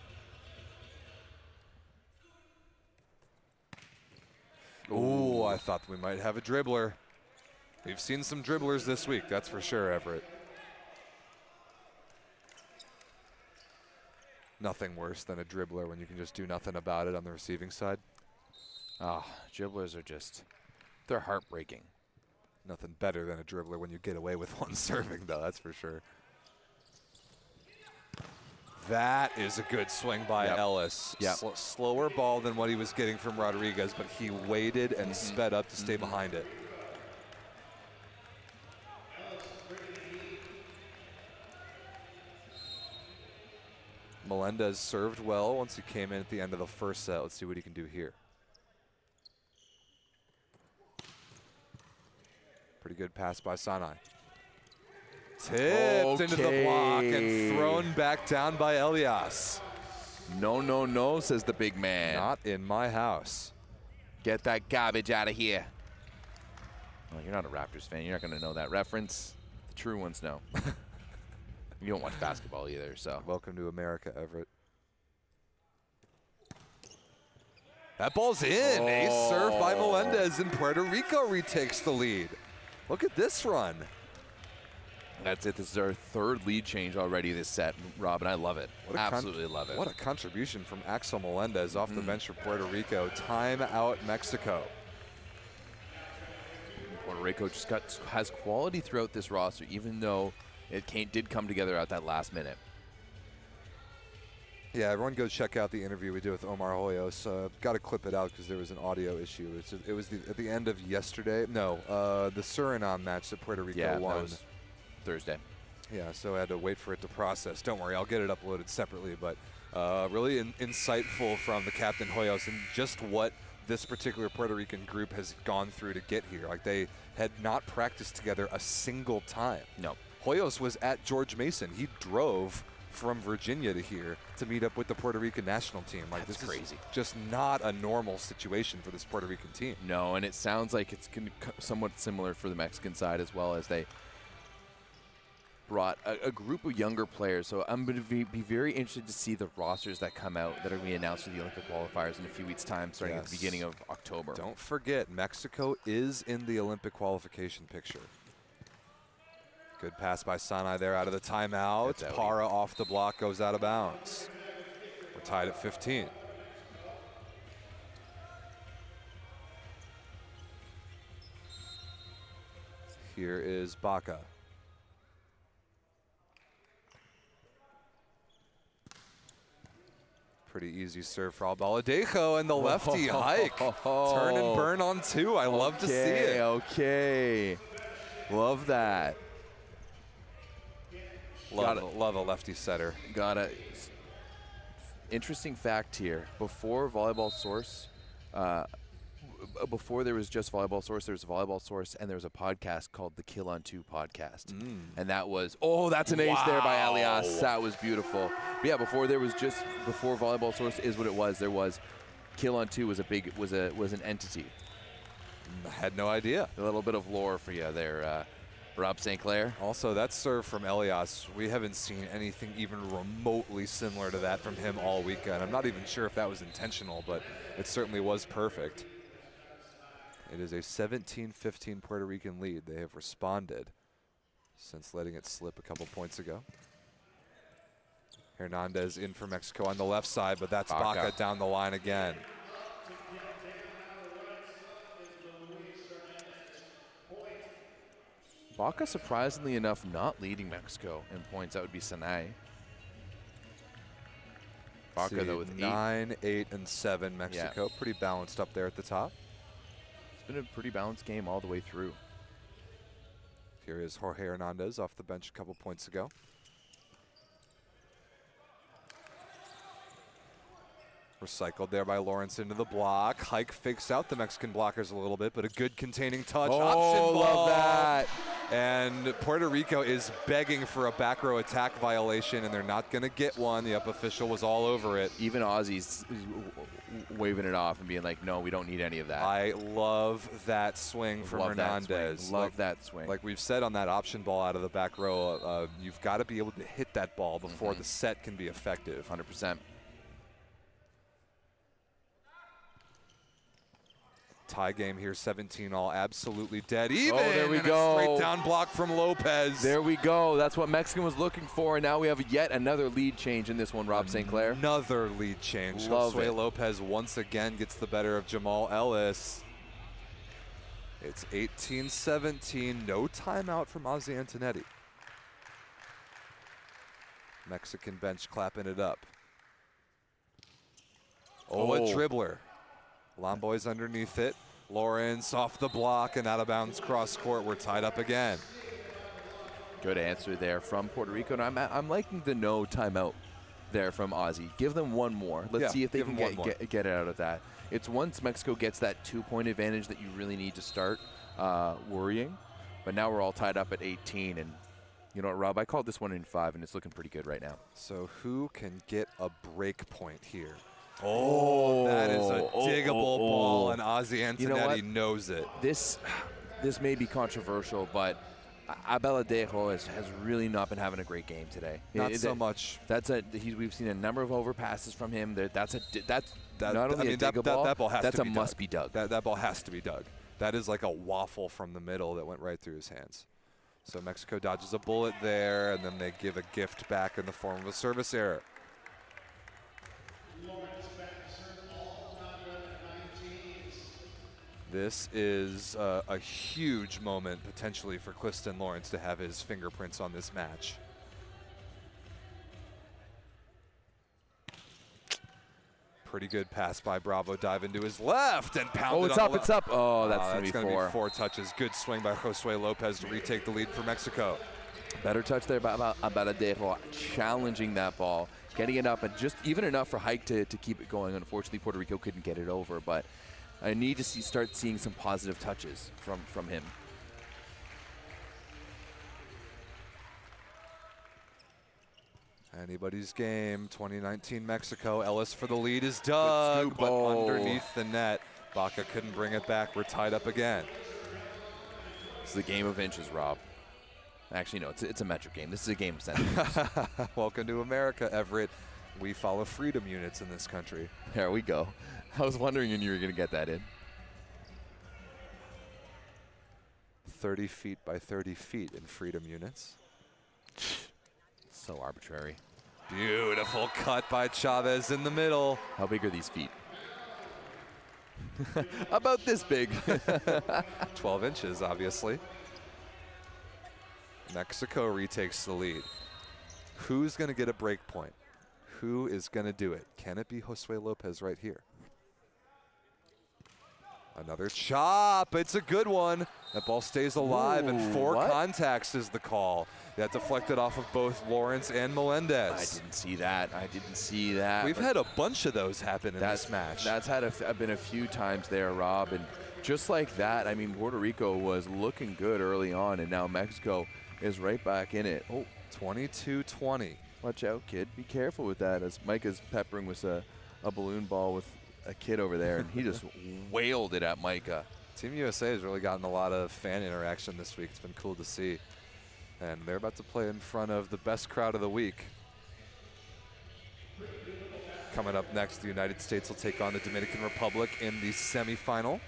Ooh, I thought we might have a dribbler. We've seen some dribblers this week, that's for sure, Everett. Nothing worse than a dribbler when you can just do nothing about it on the receiving side. Dribblers are just, they're heartbreaking. Nothing better than a dribbler when you get away with one serving, though, that's for sure. That is a good swing by Ellis. Slower ball than what he was getting from Rodriguez, but he waited and sped up to stay behind it. Melendez served well once he came in at the end of the first set. Let's see what he can do here. Pretty good pass by Sinai. Tipped into the block and thrown back down by Elias. No, no, no, says the big man. Not in my house. Get that garbage out of here. Well, you're not a Raptors fan. You're not going to know that reference. The true ones know. You don't watch basketball either, so. Welcome to America, Everett. That ball's in. Ace serve by Melendez, and Puerto Rico retakes the lead. Look at this run. That's it. This is our 3rd lead change already this set, Rob, and I love it. Absolutely love it. What a contribution from Axel Melendez off the bench for Puerto Rico. Time out Mexico. Rico just has quality throughout this roster, even though it did come together at that last minute. Yeah, everyone go check out the interview we did with Omar Hoyos. Got to clip it out because there was an audio issue. It was at the end of yesterday. No, the Suriname match that Puerto Rico won. That was Thursday. Yeah, so I had to wait for it to process. Don't worry, I'll get it uploaded separately. But really insightful from the captain Hoyos and just what this particular Puerto Rican group has gone through to get here. Like, they had not practiced together a single time. No. Hoyos was at George Mason. He drove from Virginia to here to meet up with the Puerto Rican national team. Like, That's this crazy. is just not a normal situation for this Puerto Rican team. No, and it sounds like it's somewhat similar for the Mexican side as well, as they brought a group of younger players. So I'm going to be very interested to see the rosters that come out that are going to be announced for the Olympic qualifiers in a few weeks' time, starting at the beginning of October. Don't forget, Mexico is in the Olympic qualification picture. Good pass by Sanai there out of the timeout. Para off the block, goes out of bounds. We're tied at 15. Here is Baca. Pretty easy serve for Albaladejo, and the lefty hike. Turn and burn on two. I love to see it. Okay. Love that. Love a lefty setter. Got a interesting fact here. Before Volleyball Source, before there was just Volleyball Source, there was a Volleyball Source, and there was a podcast called the Kill on Two podcast. And that was, that's an ace there by Alias. That was beautiful. But yeah, before Volleyball Source is what it was, there was Kill on Two was an entity. I had no idea. A little bit of lore for you there, Rob St. Clair. Also, that serve from Elias, we haven't seen anything even remotely similar to that from him all weekend. I'm not even sure if that was intentional, but it certainly was perfect. It is a 17-15 Puerto Rican lead. They have responded since letting it slip a couple points ago. Hernandez in for Mexico on the left side, but that's Baca down the line again. Baca, surprisingly enough, not leading Mexico in points. That would be Sanai. Baca, though, with 9, 8, and 7 Mexico. Yeah. Pretty balanced up there at the top. It's been a pretty balanced game all the way through. Here is Jorge Hernandez off the bench a couple points ago. Recycled there by Lawrence into the block. Hike fakes out the Mexican blockers a little bit, but a good containing touch. Option ball. Love that. And Puerto Rico is begging for a back row attack violation, and they're not going to get one. The up official was all over it. Even Aussie's waving it off and being like, no, we don't need any of that. I love that swing from Hernandez. Love that swing. Like we've said on that option ball out of the back row, you've got to be able to hit that ball before the set can be effective. 100%. Tie game here, 17 all, absolutely dead even. Oh, there we go. A straight down block from Lopez. There we go. That's what Mexican was looking for, and now we have yet another lead change in this one, Rob St. Clair. Another lead change. Love Josue it. Lopez once again gets the better of Jamal Ellis. It's 18-17, no timeout from Ozzy Antonetti. Mexican bench clapping it up. Oh, a dribbler. Lomboy's underneath it. Lawrence off the block and out of bounds cross court. We're tied up again. Good answer there from Puerto Rico. And I'm liking the no timeout there from Ozzy. Give them one more. Let's see if they can get it out of that. It's once Mexico gets that 2-point advantage that you really need to start worrying. But now we're all tied up at 18. And you know what, Rob? I called this one in 5, and it's looking pretty good right now. So who can get a break point here? Oh, that is a diggable ball, and Ozzy Antonetti knows it. This may be controversial, but Abeladejo has really not been having a great game today. Not so much. We've seen a number of overpasses from him. That's not only a diggable ball. That ball has to be dug. Must be dug. That ball has to be dug. That is like a waffle from the middle that went right through his hands. So Mexico dodges a bullet there, and then they give a gift back in the form of a service error. This is a huge moment potentially for Clifton Lawrence to have his fingerprints on this match. Pretty good pass by Bravo, dive into his left and pound it on the it's up. Oh, that's going gonna to be 4 touches. Good swing by Josue Lopez to retake the lead for Mexico. Better touch there by Baradero, challenging that ball, getting it up, and just even enough for Hike to keep it going. Unfortunately, Puerto Rico couldn't get it over, but I need to start seeing some positive touches from him. Anybody's game. 2019 Mexico. Ellis for the lead is dug, but underneath the net. Baca couldn't bring it back. We're tied up again. It's the game of inches, Rob. Actually, no, it's a metric game. This is a game of centimeters. Welcome to America, Everett. We follow freedom units in this country. There we go. I was wondering when you were going to get that in. 30 feet by 30 feet in freedom units. So arbitrary. Beautiful cut by Chavez in the middle. How big are these feet? About this big. 12 inches, obviously. Mexico retakes the lead. Who's going to get a break point? Who is going to do it? Can it be Josue Lopez right here? Another chop. It's a good one. That ball stays alive, and 4 contacts is the call. That deflected off of both Lawrence and Melendez. I didn't see that. We've had a bunch of those happen in this match. That's been a few times there, Rob. And just like that, I mean, Puerto Rico was looking good early on, and now Mexico is right back in it. Oh, 22-20. Watch out, kid. Be careful with that, as Micah's peppering with a balloon ball with a kid over there, and he just wailed it at Micah. Team USA has really gotten a lot of fan interaction this week. It's been cool to see. And they're about to play in front of the best crowd of the week. Coming up next, the United States will take on the Dominican Republic in the semifinal.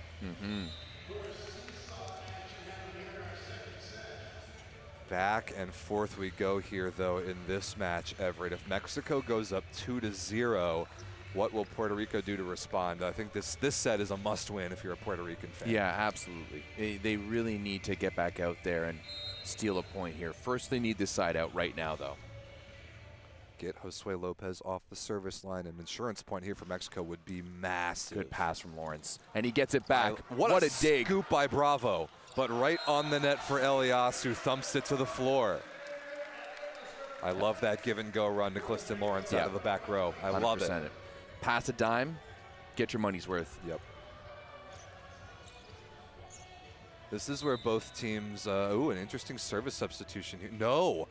Back and forth we go here, though, in this match, Everett. If Mexico goes up 2-0, what will Puerto Rico do to respond? I think this set is a must-win if you're a Puerto Rican fan. Yeah, absolutely. They really need to get back out there and steal a point here. First, they need this side out right now, though. Get Josue Lopez off the service line. An insurance point here for Mexico would be massive. Good pass from Lawrence. And he gets it back. What a dig. Scoop by Bravo. But right on the net for Elias, who thumps it to the floor. I love that give-and-go run to Clifton Lawrence out of the back row. I love it. Pass a dime, get your money's worth. Yep. This is where both teams, an interesting service substitution here. No,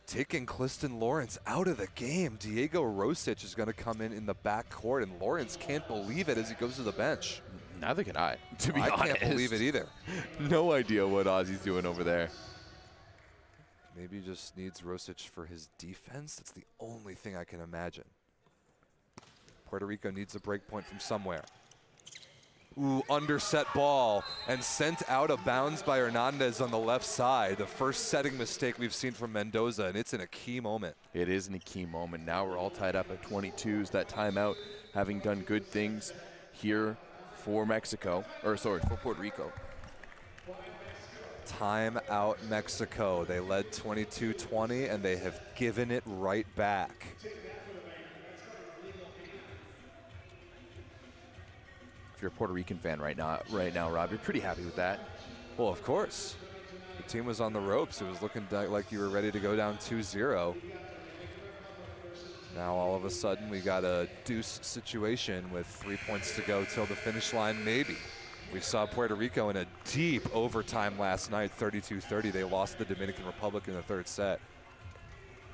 taking Clifton Lawrence out of the game. Diego Rosic is going to come in the back court, and Lawrence can't believe it as he goes to the bench. Neither can I, to be honest. I can't believe it either. No idea what Ozzy's doing over there. Maybe he just needs Rosic for his defense. That's the only thing I can imagine. Puerto Rico needs a break point from somewhere. Ooh, underset ball and sent out of bounds by Hernandez on the left side. The first setting mistake we've seen from Mendoza, and it's in a key moment. It is in a key moment. Now we're all tied up at 22s. That timeout having done good things here for for Puerto Rico. Timeout Mexico. They led 22-20, and they have given it right back. If you're a Puerto Rican fan right now, Rob, you're pretty happy with that. Well, of course. The team was on the ropes. It was looking like you were ready to go down 2-0. Now all of a sudden we got a deuce situation with 3 points to go till the finish line, maybe. We saw Puerto Rico in a deep overtime last night, 32-30. They lost the Dominican Republic in the third set.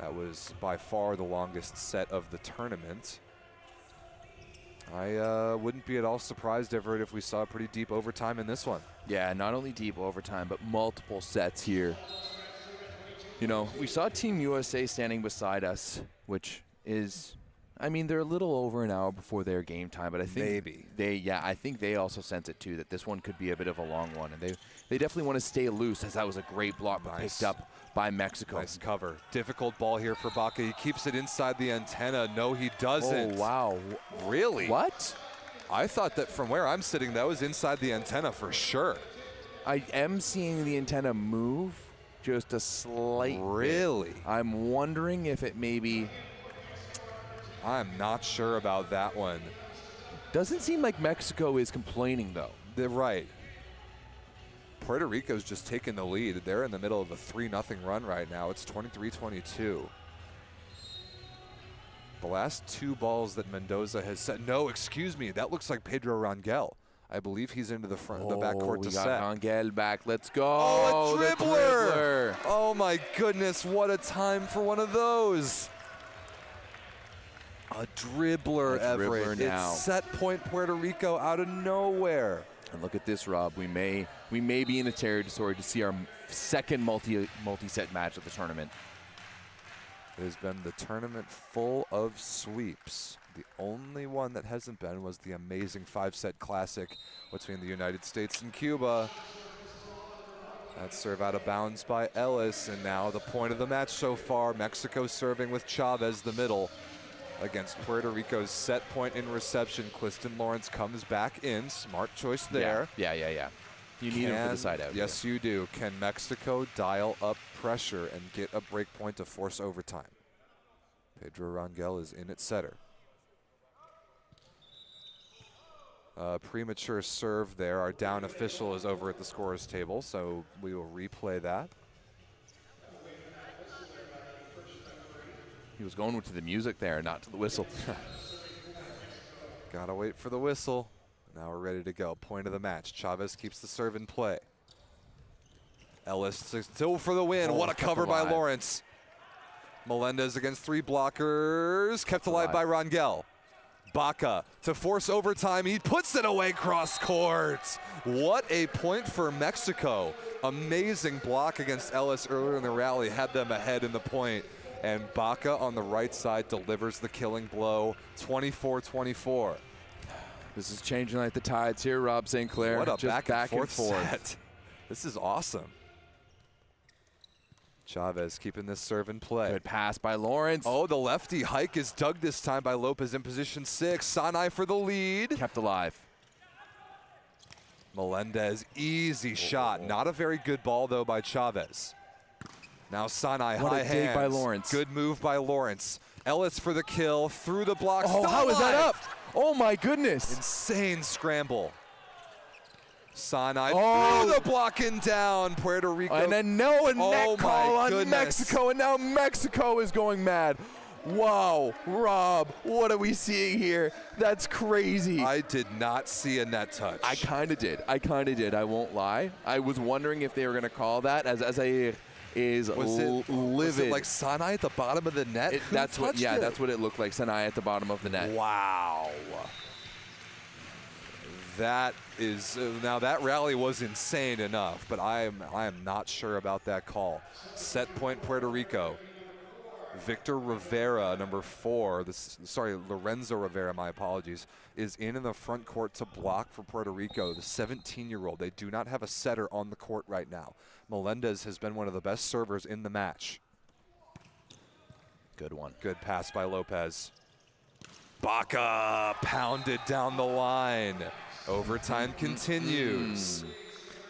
That was by far the longest set of the tournament. I wouldn't be at all surprised, Everett, if we saw a pretty deep overtime in this one. Yeah, not only deep overtime, but multiple sets here. You know, we saw Team USA standing beside us, which is, I mean, they're a little over an hour before their game time, but I think I think they also sense it too, that this one could be a bit of a long one, and they definitely want to stay loose, as that was a great block picked up by Mexico. Nice cover. Difficult ball here for Baca. He keeps it inside the antenna. No, he doesn't. Oh, wow. Really? What? I thought that from where I'm sitting, that was inside the antenna for sure. I am seeing the antenna move just a slight Really? bit. I'm wondering if it maybe... I'm not sure about that one. Doesn't seem like Mexico is complaining, though. They're right. Puerto Rico's just taking the lead. They're in the middle of a 3-0 run right now. It's 23-22. The last 2 balls that Mendoza has set. No, excuse me. That looks like Pedro Rangel. I believe he's into the front, the backcourt to set. We got Rangel back. Let's go. Oh, a dribbler. Oh my goodness, what a time for one of those. A dribbler, Everett. Now. It's set point Puerto Rico out of nowhere. And look at this, Rob. We may be in a territory to see our second multi-set match of the tournament. It has been the tournament full of sweeps. The only one that hasn't been was the amazing 5-set classic between the United States and Cuba. That serve out of bounds by Ellis, and now the point of the match so far. Mexico serving with Chavez the middle against Puerto Rico's set point in reception. Cliston Lawrence comes back in. Smart choice there. Yeah. You need him for the side out. Yes, you do. Can Mexico dial up pressure and get a break point to force overtime? Pedro Rangel is in at setter. Premature serve there. Our down official is over at the scorer's table, so we will replay that. He was going to the music there, not to the whistle. Gotta wait for the whistle. Now we're ready to go. Point of the match. Chavez keeps the serve in play. Ellis still for the win. What a cover by Lawrence. Melendez against 3 blockers. Kept alive by Rangel. Baca to force overtime. He puts it away cross court. What a point for Mexico. Amazing block against Ellis earlier in the rally. Had them ahead in the point. And Baca on the right side delivers the killing blow. 24-24. This is changing like the tides here, Rob St. Clair. What a just back and forth set. This is awesome. Chavez keeping this serve in play. Good pass by Lawrence. Oh, the lefty hike is dug this time by Lopez in position 6. Sanai for the lead. Kept alive. Melendez, easy shot. Not a very good ball, though, by Chavez. Now Sanai, high hands. By Lawrence. Good move by Lawrence. Ellis for the kill, through the block. Oh, how is that up? Oh, my goodness. Insane scramble. Sanai through the block and down. Puerto Rico. And then net call on Mexico, and now Mexico is going mad. Wow, Rob, what are we seeing here? That's crazy. I did not see a net touch. I kind of did. I won't lie. I was wondering if they were going to call that as a livid. Was it like Sanai at the bottom of the net? That's what it looked like. Sanai at the bottom of the net. Wow. That is now that rally was insane enough, but I am not sure about that call. Set point Puerto Rico. Victor Rivera, number 4, Lorenzo Rivera, my apologies, is in the front court to block for Puerto Rico, the 17-year-old. They do not have a setter on the court right now. Melendez has been one of the best servers in the match. Good one. Good pass by Lopez. Baca pounded down the line. Overtime continues.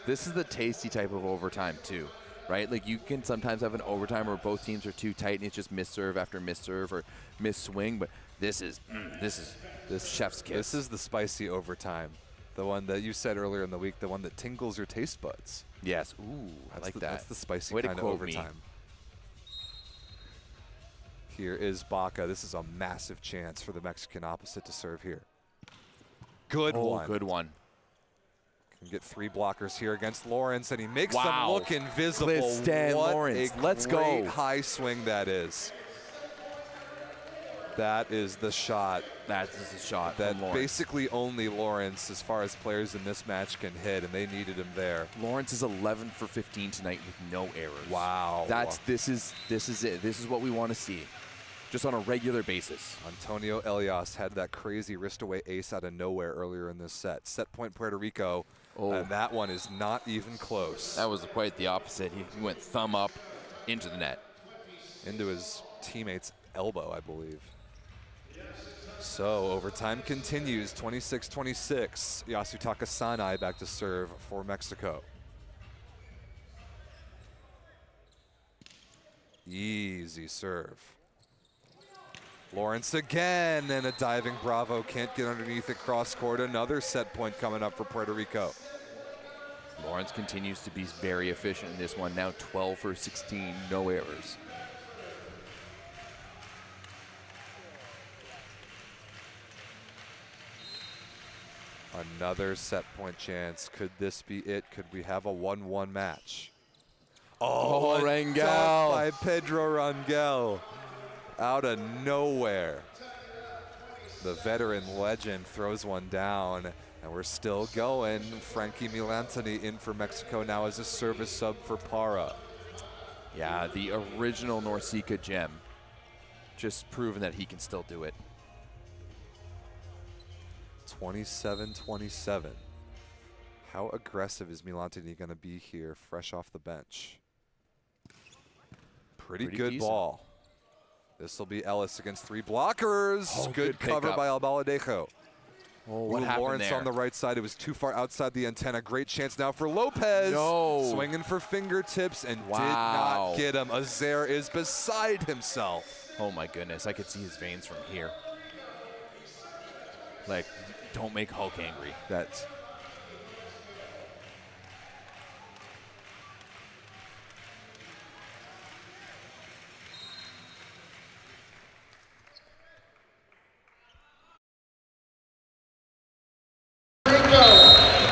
This is the tasty type of overtime, too. Right? Like, you can sometimes have an overtime where both teams are too tight and it's just miss-serve after miss-serve or miss-swing, but this is chef's kiss. This is the spicy overtime. The one that you said earlier in the week, the one that tingles your taste buds. Yes. Ooh, I like that. That's the spicy kind of overtime. Here is Baca. This is a massive chance for the Mexican opposite to serve here. Good one. Good one. Can get 3 blockers here against Lawrence, and he makes them look invisible. What Lawrence. Let's go. High swing that is. That is the shot. That is the shot that basically only Lawrence, as far as players in this match, can hit, and they needed him there. Lawrence is 11 for 15 tonight with no errors. Wow. This is it. This is what we want to see, just on a regular basis. Antonio Elias had that crazy wrist-away ace out of nowhere earlier in this set. Set point Puerto Rico. And that one is not even close. That was quite the opposite. He went thumb up into the net. Into his teammate's elbow, I believe. So overtime continues, 26-26. Yasutaka Sanai back to serve for Mexico. Easy serve. Lawrence again, and a diving Bravo, can't get underneath it, cross court. Another set point coming up for Puerto Rico. Lawrence continues to be very efficient in this one, now 12 for 16, no errors. Another set point chance. Could this be it? Could we have a 1-1 match? Oh, Rangel by Pedro Rangel. Out of nowhere. The veteran legend throws one down, and we're still going. Frankie Milantoni in for Mexico now as a service sub for Para. Yeah, the original NORCECA gem. Just proving that he can still do it. 27-27. How aggressive is Milantoni going to be here fresh off the bench? Pretty good decent ball. This will be Ellis against three blockers. Oh, good cover pickup by Albaladejo. Oh, what happened Lawrence there? on the right side. It was too far outside the antenna. Great chance now for Lopez. No. Swinging for fingertips and did Wow. not get him. Azair is beside himself. Oh my goodness, I could see his veins from here. Like, don't make Hulk angry. That's...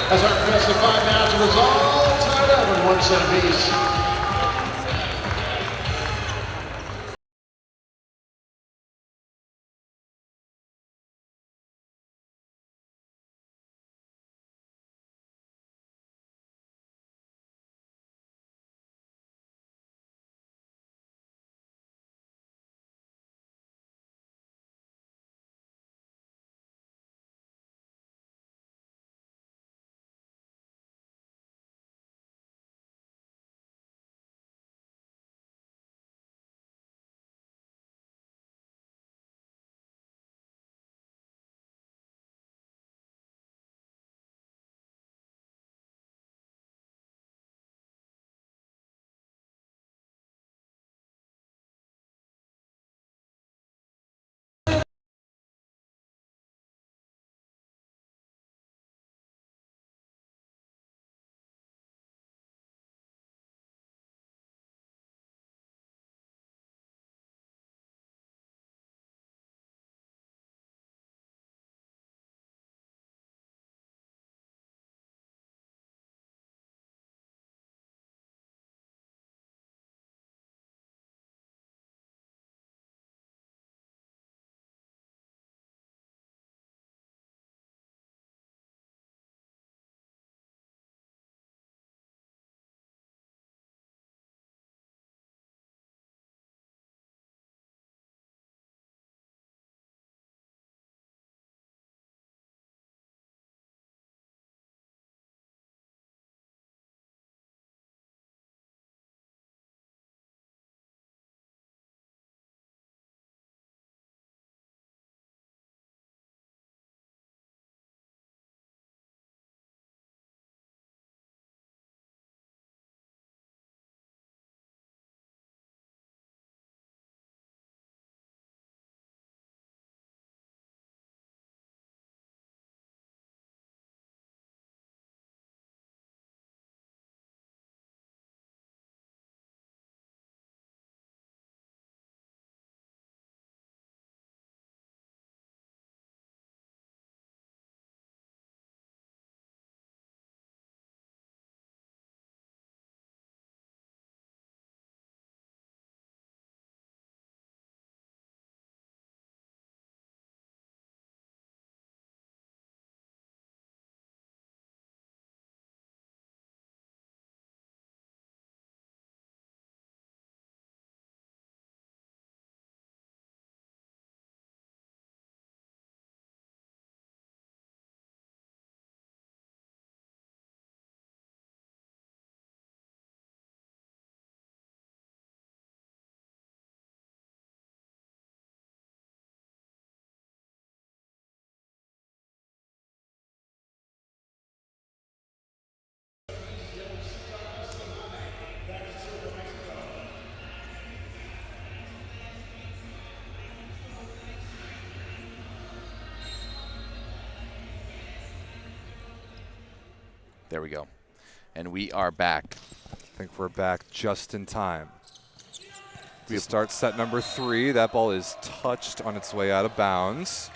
As our classified match was all tied up in one set apiece. There we go. And we are back. I think we're back just in time. We start set number 3. That ball is touched on its way out of bounds.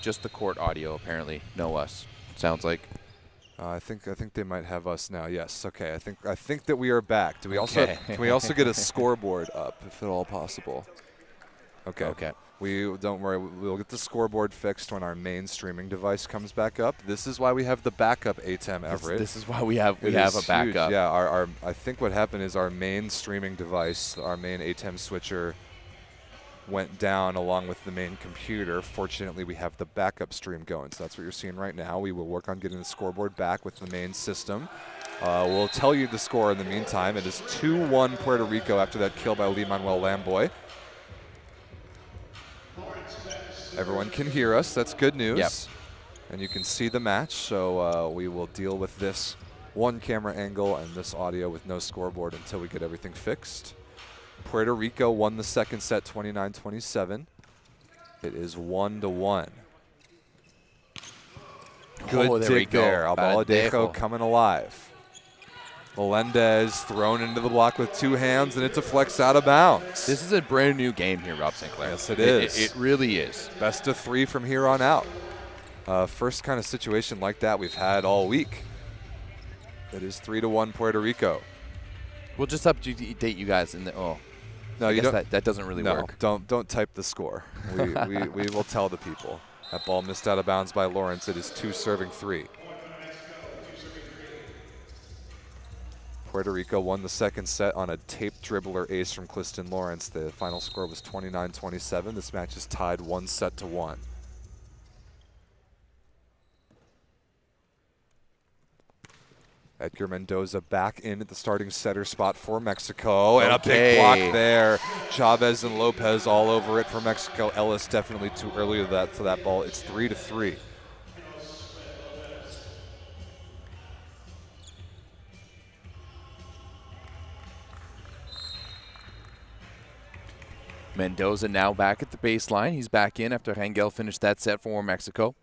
Just the court audio, apparently. No us. Sounds like. I think they might have us now. Yes. Okay. I think that we are back. Do we also can we also get a scoreboard up, if at all possible? Okay. Okay. We don't worry. We'll get the scoreboard fixed when our main streaming device comes back up. This is why we have the backup ATEM Everett. This is why we have a backup. Huge. Yeah. I think what happened is our main streaming device, our main ATEM switcher, went down along with the main computer. Fortunately, we have the backup stream going, so that's what you're seeing right now. We will work on getting the scoreboard back with the main system. We'll tell you the score in the meantime. It is 2-1 Puerto Rico after that kill by Lee-Manuel Lamboy. Everyone can hear us. That's good news. Yep. And you can see the match, so we will deal with this one camera angle and this audio with no scoreboard until we get everything fixed. Puerto Rico won the second set 29-27. It is 1-1. Good dig there. Albaladejo coming alive. Melendez thrown into the block with 2 hands, and it deflects out of bounds. This is a brand new game here, Rob Sinclair. Yes, it is. It really is. Best of 3 from here on out. First kind of situation like that we've had all week. It is 3-1 Puerto Rico. We'll just update you guys in the. Oh, no, you don't. That doesn't really work. Don't type the score. we will tell the people. That ball missed out of bounds by Lawrence. It is 2 serving 3. Puerto Rico won the second set on a tape dribbler ace from Clifton Lawrence. The final score was 29-27. This match is tied 1-1. Edgar Mendoza back in at the starting setter spot for Mexico. And a big block there. Chavez and Lopez all over it for Mexico. Ellis definitely too early to that ball. It's 3-3. Mendoza now back at the baseline. He's back in after Rangel finished that set for Mexico.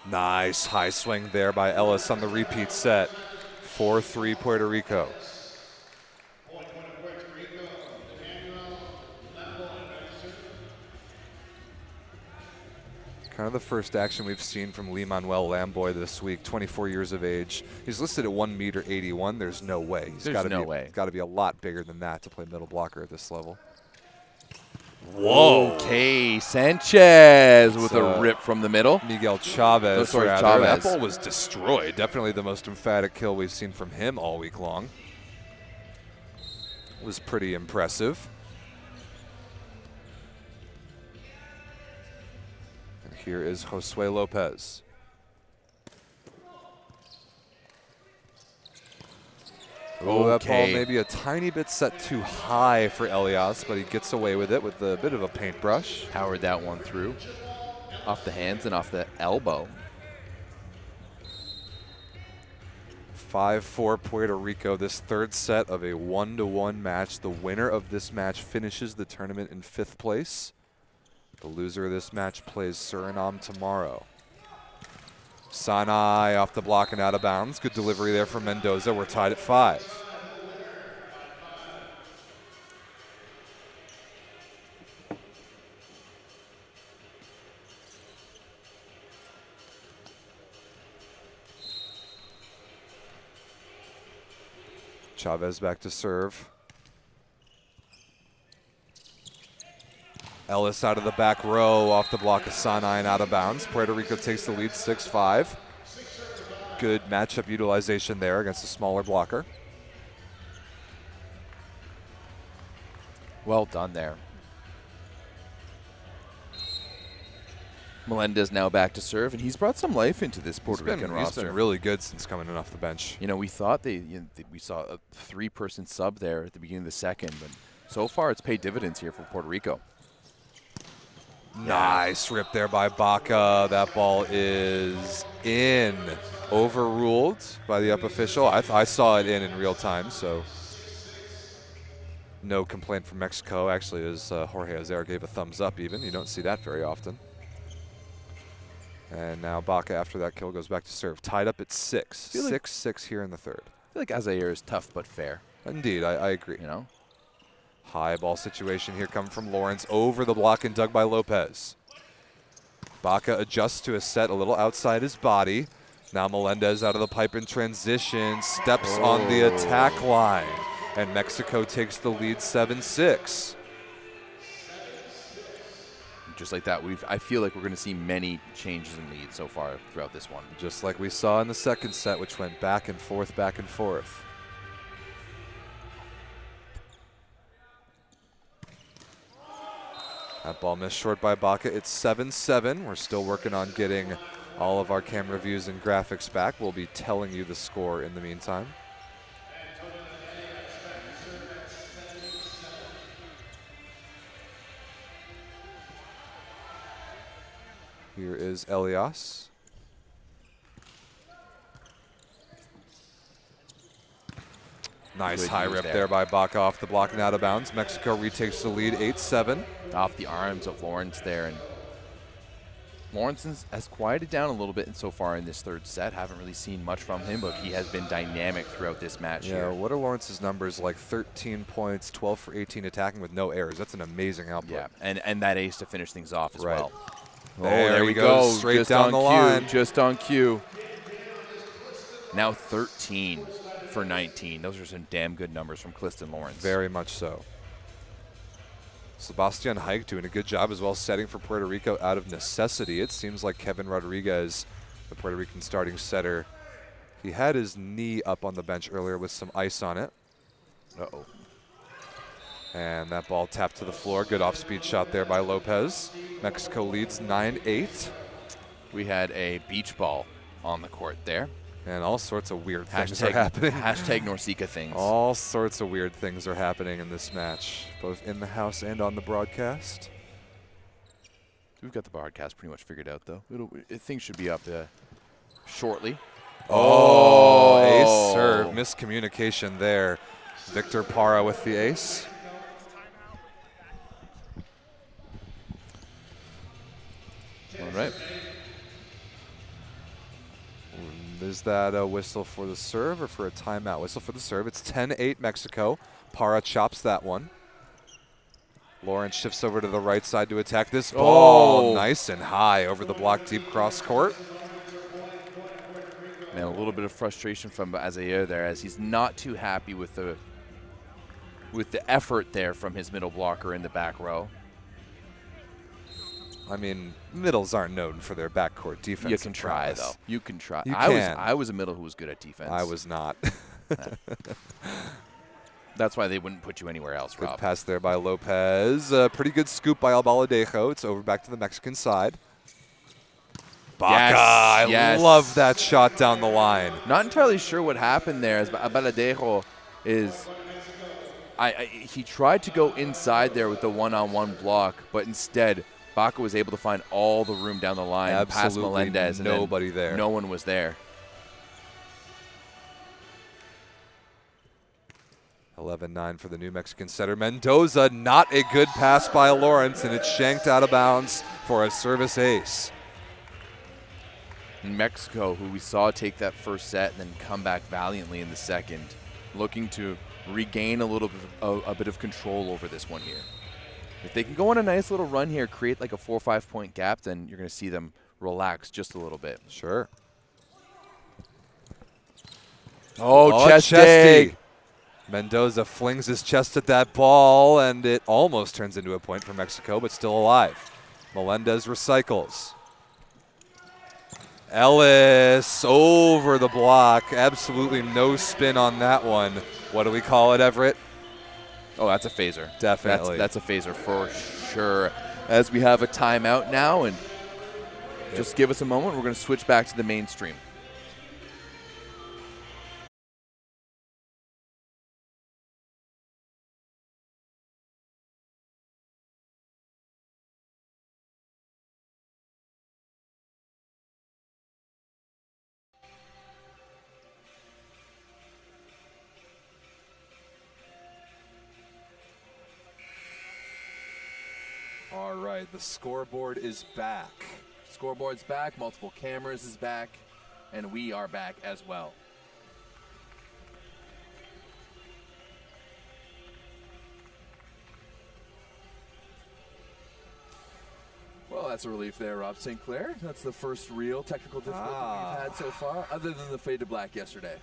Nice high swing there by Ellis on the repeat set. 4-3 Puerto Rico. Kind of the first action we've seen from Lee-Manuel Lamboy this week, 24 years of age. He's listed at 1.81 m. There's no way. There's no way. He's got to be a lot bigger than that to play middle blocker at this level. Whoa. Okay, Sanchez with a rip from the middle. Miguel Chavez. Chavez. That ball was destroyed. Definitely the most emphatic kill we've seen from him all week long. It was pretty impressive. And here is Josue Lopez. Oh, that ball maybe a tiny bit set too high for Elias, but he gets away with it with a bit of a paintbrush. Powered that one through. Off the hands and off the elbow. 5-4 Puerto Rico, this third set of a 1-1 match. The winner of this match finishes the tournament in 5th place. The loser of this match plays Suriname tomorrow. Sanai off the block and out of bounds. Good delivery there from Mendoza. We're tied at 5. Chavez back to serve. Ellis out of the back row off the block of Sanai and out of bounds. Puerto Rico takes the lead 6-5. Good matchup utilization there against a smaller blocker. Well done there. Melendez now back to serve, and he's brought some life into this Puerto Rican roster. He's been really good since coming in off the bench. You know, we thought we saw a 3-person sub there at the beginning of the second, but so far it's paid dividends here for Puerto Rico. Nice rip there by Baca. That ball is in. Overruled by the up official. I saw it in real time, so no complaint from Mexico. Actually, as Jorge Azer gave a thumbs up even. You don't see that very often. And now Baca, after that kill, goes back to serve. Tied up at 6. 6-6 here in the third. I feel like Azair is tough but fair. Indeed, I agree. You know? High ball situation here coming from Lawrence. Over the block and dug by Lopez. Baca adjusts to a set a little outside his body. Now Melendez out of the pipe in transition. Steps on the attack line. And Mexico takes the lead 7-6. Just like that, I feel like we're going to see many changes in lead so far throughout this one. Just like we saw in the second set, which went back and forth, back and forth. That ball missed short by Baca. It's 7-7. We're still working on getting all of our camera views and graphics back. We'll be telling you the score in the meantime. Here is Elias. Nice Good high use rip there. there by Baca off the block and out of bounds. Mexico retakes the lead 8-7. Off the arms of Lawrence there. And Lawrence has quieted down a little bit so far in this third set. Haven't really seen much from him, but he has been dynamic throughout this match here. What are Lawrence's numbers? Like 13 points, 12 for 18 attacking with no errors. That's an amazing output. Yeah, and that ace to finish things off as well. There we he go. goes, straight Just down on the cue. line. Just on cue. Now 13 for 19. Those are some damn good numbers from Clifton Lawrence. Very much so. Sebastian Haik doing a good job as well, setting for Puerto Rico out of necessity. It seems like Kevin Rodriguez, the Puerto Rican starting setter, he had his knee up on the bench earlier with some ice on it. Uh-oh. And that ball tapped to the floor. Good off-speed shot there by Lopez. Mexico leads 9-8. We had a beach ball on the court there. And all sorts of weird things are happening. Hashtag NORCECA things. All sorts of weird things are happening in this match, both in the house and on the broadcast. We've got the broadcast pretty much figured out, though. Things should be up shortly. Ace serve. Miscommunication there. Victor Parra with the ace. All right. Is that a whistle for the serve or for a timeout? Whistle for the serve. It's 10-8 Mexico. Parra chops that one. Lawrence shifts over to the right side to attack this ball. Nice and high over the block deep cross court. Man, a little bit of frustration from Azair there, as he's not too happy with the effort there from his middle blocker in the back row. I mean, middles aren't known for their backcourt defense. You can try, though. You can try. can. I was a middle who was good at defense. I was not. That's why they wouldn't put you anywhere else, Good Rob. pass there by Lopez. Pretty good scoop by Albaladejo. It's over back to the Mexican side. Baca, I love that shot down the line. Not entirely sure what happened there, as Albaladejo is... he tried to go inside there with the one-on-one block, but instead... Baca was able to find all the room down the line past Melendez. Nobody there. No one was there. 11-9 for the New Mexican setter. Mendoza, not a good pass by Lawrence, and it's shanked out of bounds for a service ace. Mexico, who we saw take that first set and then come back valiantly in the second, looking to regain a bit of control over this one here. If they can go on a nice little run here, create like a 4 or 5 point gap, then you're going to see them relax just a little bit. Sure. Chest dig. Mendoza flings his chest at that ball, and it almost turns into a point for Mexico, but still alive. Melendez recycles. Ellis over the block. Absolutely no spin on that one. What do we call it, Everett? Oh, that's a phaser. Definitely. That's a phaser for sure. As we have a timeout now, and just give us a moment. We're going to switch back to the mainstream. All right, the scoreboard is back. Scoreboard's back, multiple cameras is back, and we are back as well. Well, that's a relief there, Rob St. Clair. That's the first real technical difficulty we've had so far, other than the fade to black yesterday.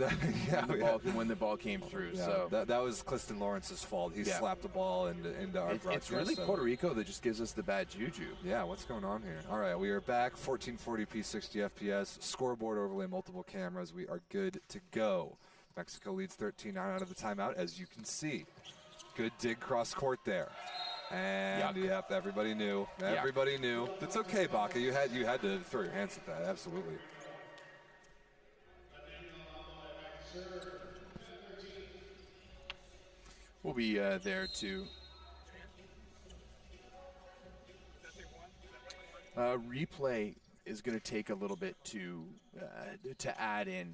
When the ball came through. Yeah, so that was Clifton Lawrence's fault. He slapped the ball into our broadcast. It's really Puerto Rico that just gives us the bad juju. Yeah, what's going on here? All right, we are back. 1440p, 60 FPS. Scoreboard overlay, multiple cameras. We are good to go. Mexico leads 13-9 out of the timeout, as you can see. Good dig cross court there. And yep, everybody knew. Everybody knew. That's okay, Baca. You had to throw your hands at that. Absolutely. We'll be there too. Replay is going to take a little bit to add in.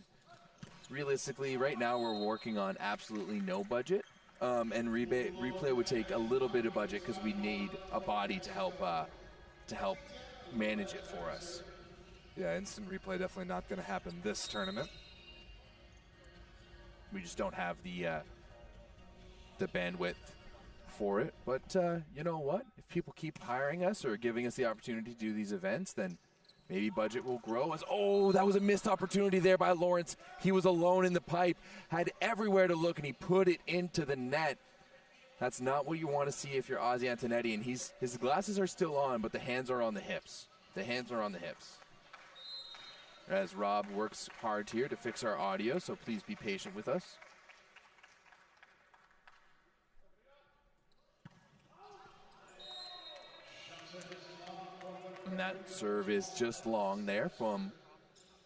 Realistically, right now we're working on absolutely no budget. And replay would take a little bit of budget because we need a body to help manage it for us. Yeah, instant replay definitely not going to happen this tournament. We just don't have the bandwidth for it. But you know what? If people keep hiring us or giving us the opportunity to do these events, then maybe budget will grow. That was a missed opportunity there by Lawrence. He was alone in the pipe, had everywhere to look, and he put it into the net. That's not what you want to see if you're Ozzie Antonetti, and his glasses are still on, but the hands are on the hips. The hands are on the hips. As Rob works hard here to fix our audio, so please be patient with us. And that serve is just long there from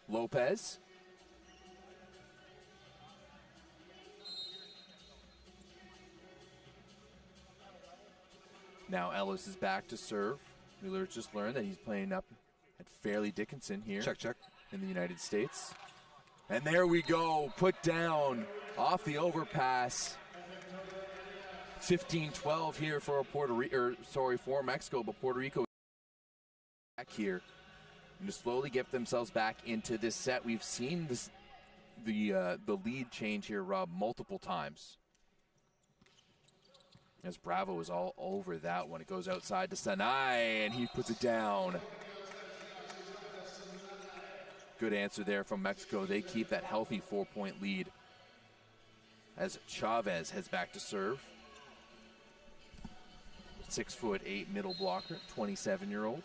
Lopez. Now Ellis is back to serve. Wheeler just learned that he's playing up at Fairleigh Dickinson here. Check. In the United States. And there we go. Put down off the overpass. 15-12 here for for Mexico, but Puerto Rico back here and to slowly get themselves back into this set. We've seen the lead change here, Rob, multiple times. As Bravo is all over that one. It goes outside to Sanai, and he puts it down. Good answer there from Mexico. They keep that healthy 4-point lead as Chavez heads back to serve. 6'8" middle blocker, 27-year-old.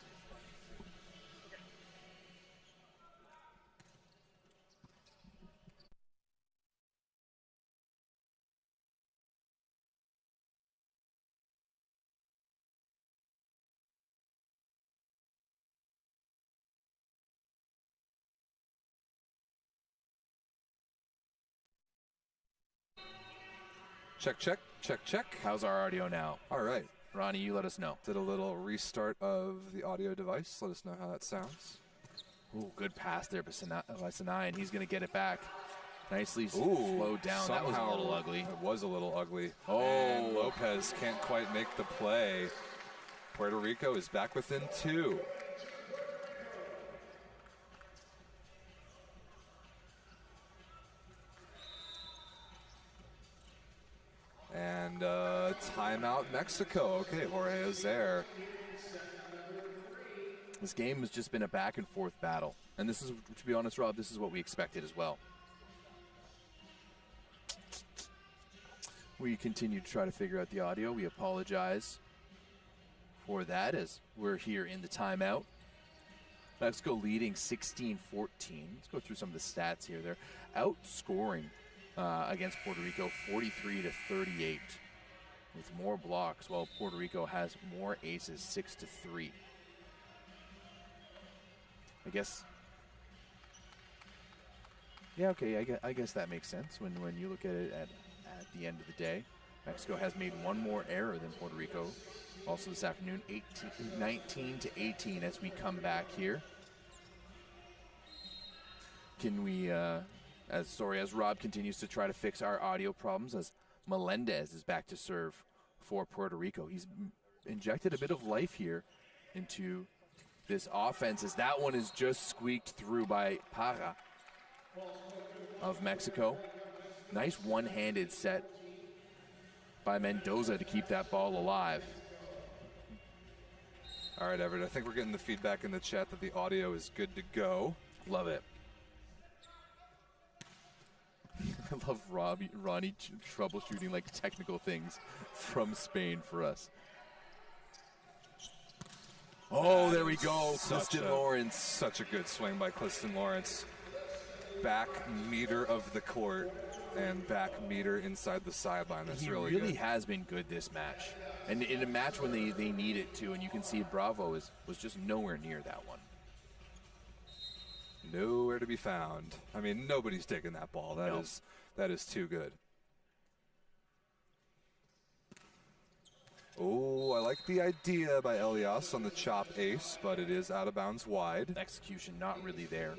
Check. How's our audio now? All right. Ronnie, you let us know. Did a little restart of the audio device. Let us know how that sounds. Ooh, good pass there by Sanai, and he's going to get it back. Nicely slowed down. That was a little ugly. It was a little ugly. Oh, and Lopez can't quite make the play. Puerto Rico is back within 2. And timeout Mexico. Okay, Jorge is there. This game has just been a back and forth battle. And this is, to be honest, Rob, this is what we expected as well. We continue to try to figure out the audio. We apologize for that as we're here in the timeout. Mexico leading 16-14. Let's go through some of the stats here. They're outscoring against Puerto Rico 43-38 with more blocks, while Puerto Rico has more aces, 6-3. I guess. Yeah, okay. I guess that makes sense when you look at it at the end of the day. Mexico has made one more error than Puerto Rico. Also this afternoon, 19-18 as we come back here. Can we, as Rob continues to try to fix our audio problems, as Melendez is back to serve for Puerto Rico. He's injected a bit of life here into this offense, as that one is just squeaked through by Parra of Mexico. Nice one-handed set by Mendoza to keep that ball alive. All right, Everett, I think we're getting the feedback in the chat that the audio is good to go. Love it. I love Ronnie troubleshooting like technical things from Spain for us. Oh, there we go. Clifton Lawrence. Such a good swing by Clifton Lawrence. Back meter of the court and back meter inside the sideline. That's really good. He really has been good this match. And in a match when they need it to, and you can see Bravo was just nowhere near that one. Nowhere to be found. I mean, nobody's taking that ball. That is too good. Oh, I like the idea by Elias on the chop ace, but it is out of bounds wide. Execution not really there.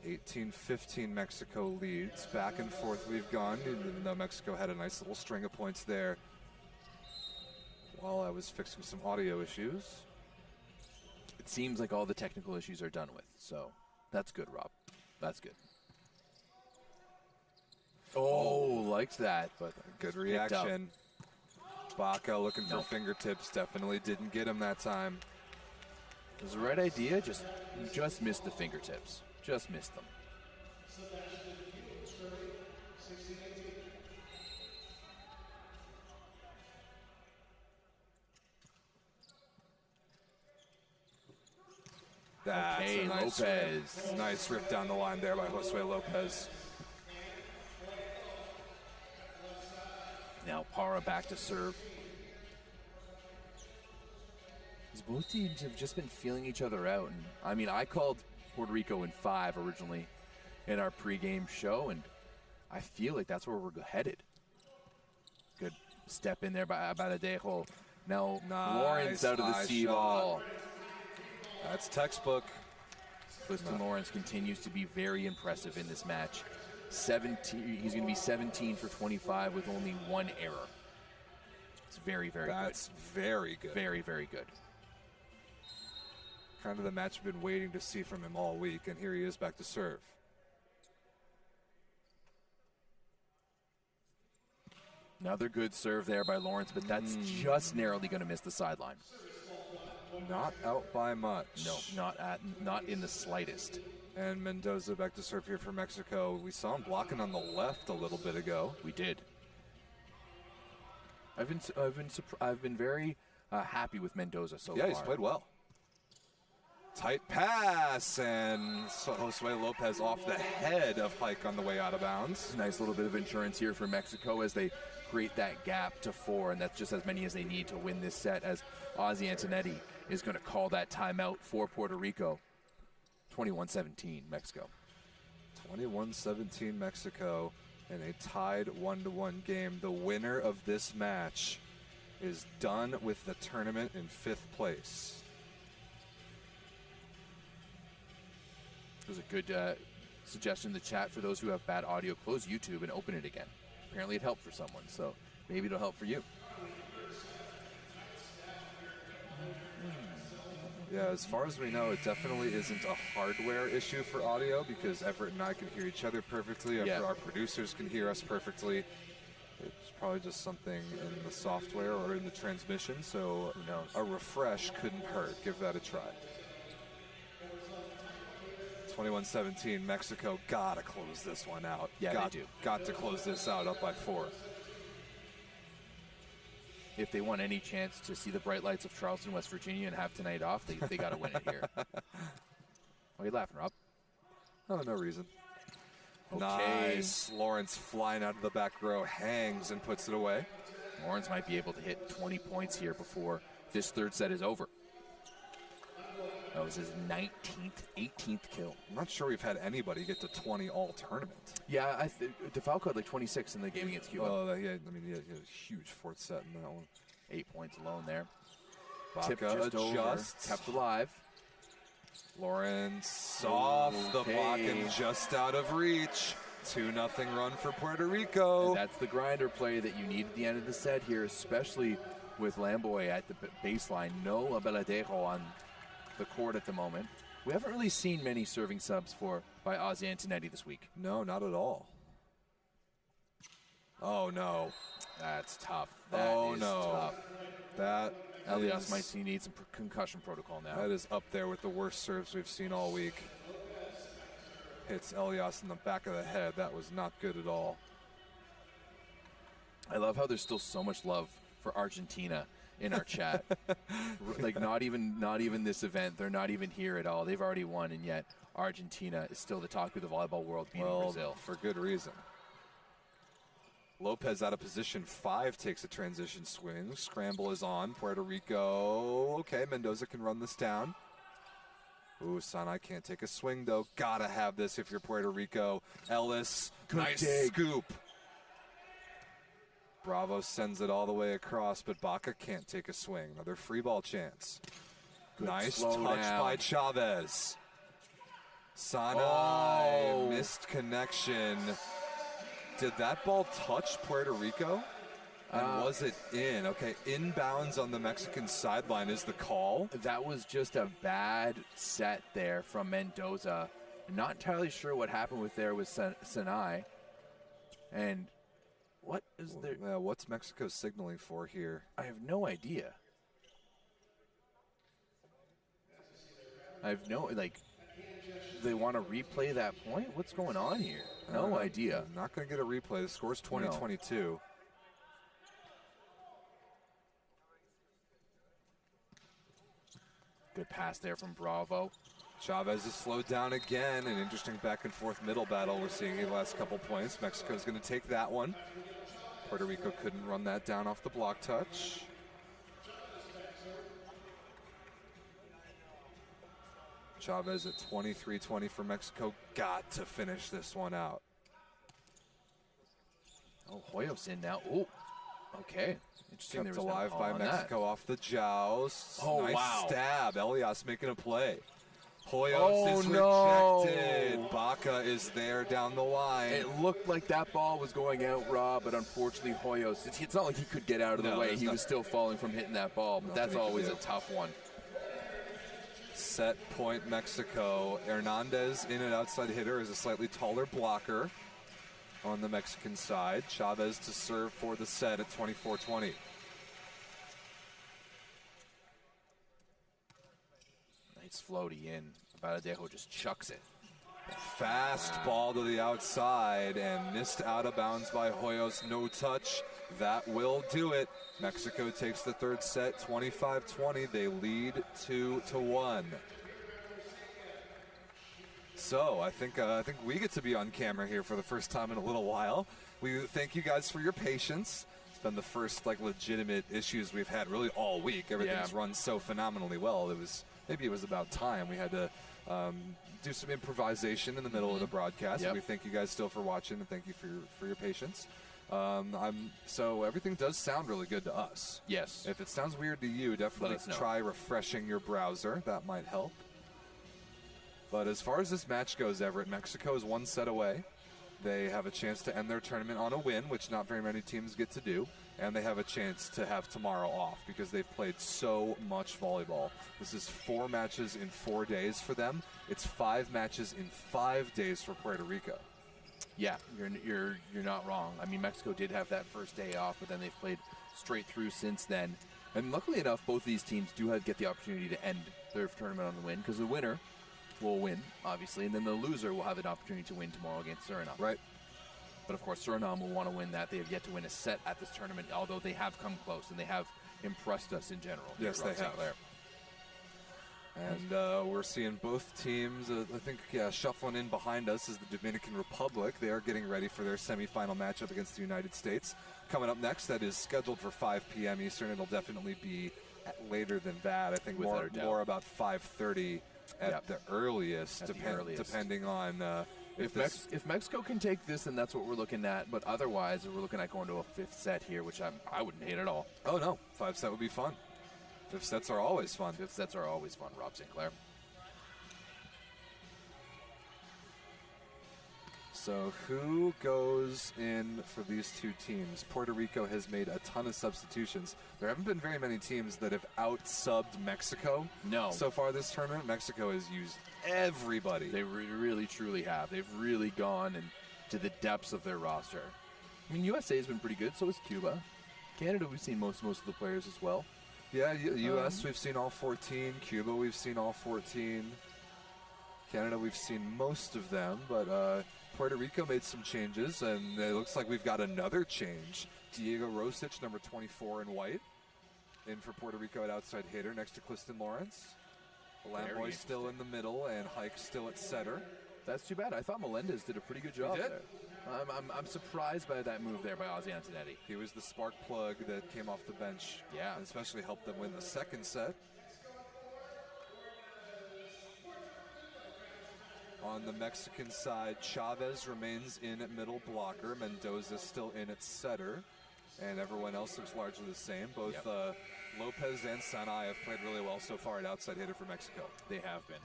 18-15 Mexico leads. Back and forth we've gone, even though Mexico had a nice little string of points there while I was fixing some audio issues. It seems like all the technical issues are done with, so that's good, Rob. That's good. Oh, liked that, but good reaction. Baca looking for fingertips, definitely didn't get him that time. It was the right idea, just missed the fingertips. Just missed them. That's okay, a nice Lopez. Rip. Nice rip down the line there by Josue Lopez. Now Parra back to serve. Both teams have just been feeling each other out. And I mean, I called Puerto Rico in 5 originally in our pregame show, and I feel like that's where we're headed. Good step in there by Abadejo. Now Lawrence out of the C-ball. That's textbook. Clifton Lawrence continues to be very impressive in this match. 17. He's going to be 17 for 25 with only 1 error. It's very, very good. That's very good. Very, very good. Kind of the match we've been waiting to see from him all week, and here he is back to serve. Another good serve there by Lawrence, but that's just narrowly going to miss the sideline. Not out by much. No, not in the slightest. And Mendoza back to serve here for Mexico. We saw him blocking on the left a little bit ago. We did. I've been very happy with Mendoza so far. Yeah, he's played well. Tight pass, and Josue Lopez off the head of Pike on the way out of bounds. Nice little bit of insurance here for Mexico as they create that gap to 4, and that's just as many as they need to win this set, as Ozzie Antonetti is going to call that timeout for Puerto Rico. 21-17 Mexico. 21-17 Mexico in a tied 1-1 game. The winner of this match is done with the tournament in 5th place. There's a good suggestion in the chat for those who have bad audio. Close YouTube and open it again. Apparently it helped for someone, so maybe it'll help for you. Yeah, as far as we know, it definitely isn't a hardware issue for audio, because Everett and I can hear each other perfectly. Our producers can hear us perfectly. It's probably just something in the software or in the transmission, so who knows? A refresh couldn't hurt. Give that a try. 21-17, Mexico gotta close this one out. Yeah, they do. Got to close this out up by 4. If they want any chance to see the bright lights of Charleston, West Virginia, and have tonight off, they got to win it here. Why are you laughing, Rob? Oh, no reason. Okay. Nice. Lawrence flying out of the back row, hangs and puts it away. Lawrence might be able to hit 20 points here before this 3rd set is over. That was his 18th kill. I'm not sure we've had anybody get to 20 all tournament. Yeah, DeFalco had like 26 in the game against Cuba. Oh, he had a huge 4th set in that one. 8 points alone there. Baca just adjusts. Kept alive. Lawrence off the block and just out of reach. 2-0 run for Puerto Rico. And that's the grinder play that you need at the end of the set here, especially with Lamboy at the baseline. No Abeladejo on the court at the moment. We haven't really seen many serving subs by Ozzy Antonetti this week. No, not at all. Oh, no. That's tough. That is tough. That Elias might need some concussion protocol now. That is up there with the worst serves we've seen all week. Hits Elias in the back of the head. That was not good at all. I love how there's still so much love for Argentina in our chat. Like not even this event. They're not even here at all. They've already won, and yet Argentina is still the talk of the volleyball world, beating Brazil. For good reason. Lopez out of position 5 takes a transition swing. Scramble is on. Puerto Rico. Okay, Mendoza can run this down. Ooh, Sanai can't take a swing, though. Gotta have this if you're Puerto Rico. Ellis, nice scoop. Bravo sends it all the way across, but Baca can't take a swing. Another free ball chance. Nice touch by Chavez. Sanai missed connection. Did that ball touch Puerto Rico? And was it in? Okay, inbounds on the Mexican sideline is the call. That was just a bad set there from Mendoza. I'm not entirely sure what happened with Sanai. And what is there? What's Mexico signaling for here? I have no idea. They want to replay that point? What's going on here? No idea. Not going to get a replay. The score's 20-22. Good pass there from Bravo. Chavez is slowed down again. An interesting back and forth middle battle we're seeing in the last couple points. Mexico's going to take that one. Puerto Rico couldn't run that down off the block touch. Chavez at 23-20 for Mexico. Got to finish this one out. Oh, Hoyos in now. Oh, okay. Interesting. Kept alive by Mexico off the joust. Oh, nice wow. stab. Elias making a play. Hoyos is rejected. Baca is there down the line. It looked like that ball was going out, Rob, but unfortunately Hoyos, it's not like he could get out of the way. He was still falling from hitting that ball, but that's always a tough one. Set point Mexico. Hernandez in an outside hitter is a slightly taller blocker on the Mexican side. Chavez to serve for the set at 24-20. Nice floaty in. Baladejo just chucks it. Fast ball to the outside and missed out of bounds by Hoyos. No touch. That will do it. Mexico takes the third set, 25-20. They lead 2-1. So I think we get to be on camera here for the first time in a little while. We thank you guys for your patience. It's been the first legitimate issues we've had really all week. Everything's run so phenomenally well. Maybe it was about time we had to do some improvisation in the middle of the broadcast. We thank you guys still for watching, and thank you for your patience. So everything does sound really good to us. Yes. If it sounds weird to you, definitely try refreshing your browser. That might help. But as far as this match goes, Everett, Mexico is one set away. They have a chance to end their tournament on a win, which not very many teams get to do. And they have a chance to have tomorrow off because they've played so much volleyball. This is 4 matches in 4 days for them. It's 5 matches in 5 days for Puerto Rico. Yeah, you're not wrong. I mean, Mexico did have that first day off, but then they've played straight through since then. And luckily enough, both these teams do get the opportunity to end their tournament on the win, because the winner will win, obviously, and then the loser will have an opportunity to win tomorrow against Suriname. Right. But of course, Suriname will want to win that. They have yet to win a set at this tournament, although they have come close and they have impressed us in general. Yes, they have. And we're seeing both teams, I think, shuffling in behind us is the Dominican Republic. They are getting ready for their semifinal matchup against the United States. Coming up next, that is scheduled for 5 p.m. Eastern. It'll definitely be later than that. I think more about 5:30 at the earliest, depending on if Mexico can take this, then that's what we're looking at. But otherwise, we're looking at going to a 5th set here, which I wouldn't hate at all. Oh, no. 5 set would be fun. 5th sets are always fun. 5th sets are always fun, Rob St. Clair. So who goes in for these two teams? Puerto Rico has made a ton of substitutions. There haven't been very many teams that have out-subbed Mexico so far this tournament. Mexico has used everybody. They really, truly have. They've really gone into the depths of their roster. I mean, USA has been pretty good, so has Cuba. Canada, we've seen most of the players as well. Yeah, U.S. we've seen all 14. Cuba, we've seen all 14. Canada, we've seen most of them, but Puerto Rico made some changes, and it looks like we've got another change. Diego Rosic, number 24 in white, in for Puerto Rico at outside hitter next to Clifton Lawrence. Lamboy still in the middle, and Hike still at setter. That's too bad. I thought Melendez did a pretty good job there. I'm surprised by that move there by Ozzie Antonetti. He was the spark plug that came off the bench. Yeah. And especially helped them win the second set. On the Mexican side, Chavez remains in at middle blocker. Mendoza still in at setter. And everyone else looks largely the same. Both Lopez and Sanay have played really well so far at outside hitter for Mexico. They have been.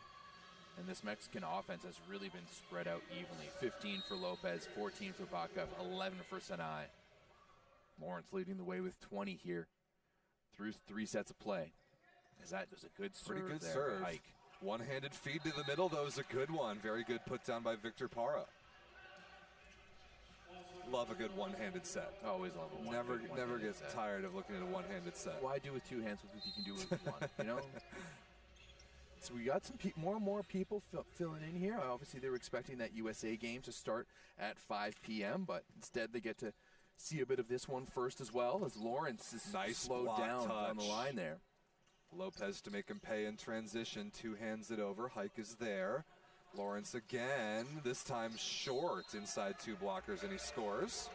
And this Mexican offense has really been spread out evenly. 15 for Lopez, 14 for Baca, 11 for Sanay. Lawrence leading the way with 20 here through 3 sets of play. That was a good serve. Pretty good there serve. Hike. One-handed feed to the middle, though, is a good one. Very good put down by Victor Parra. Love a good one-handed set. Always love a one-handed Never get set. tired of looking at a one-handed set. Why do with 2 hands if you can do it with 1? You know. So we got some more and more people filling in here. Obviously, they were expecting that USA game to start at 5 p.m., but instead they get to see a bit of this one first as well, as Lawrence is slowed down on the line there. Lopez to make him pay in transition. 2 hands it over. Hike is there. Lawrence again, this time short inside 2 blockers, and he scores.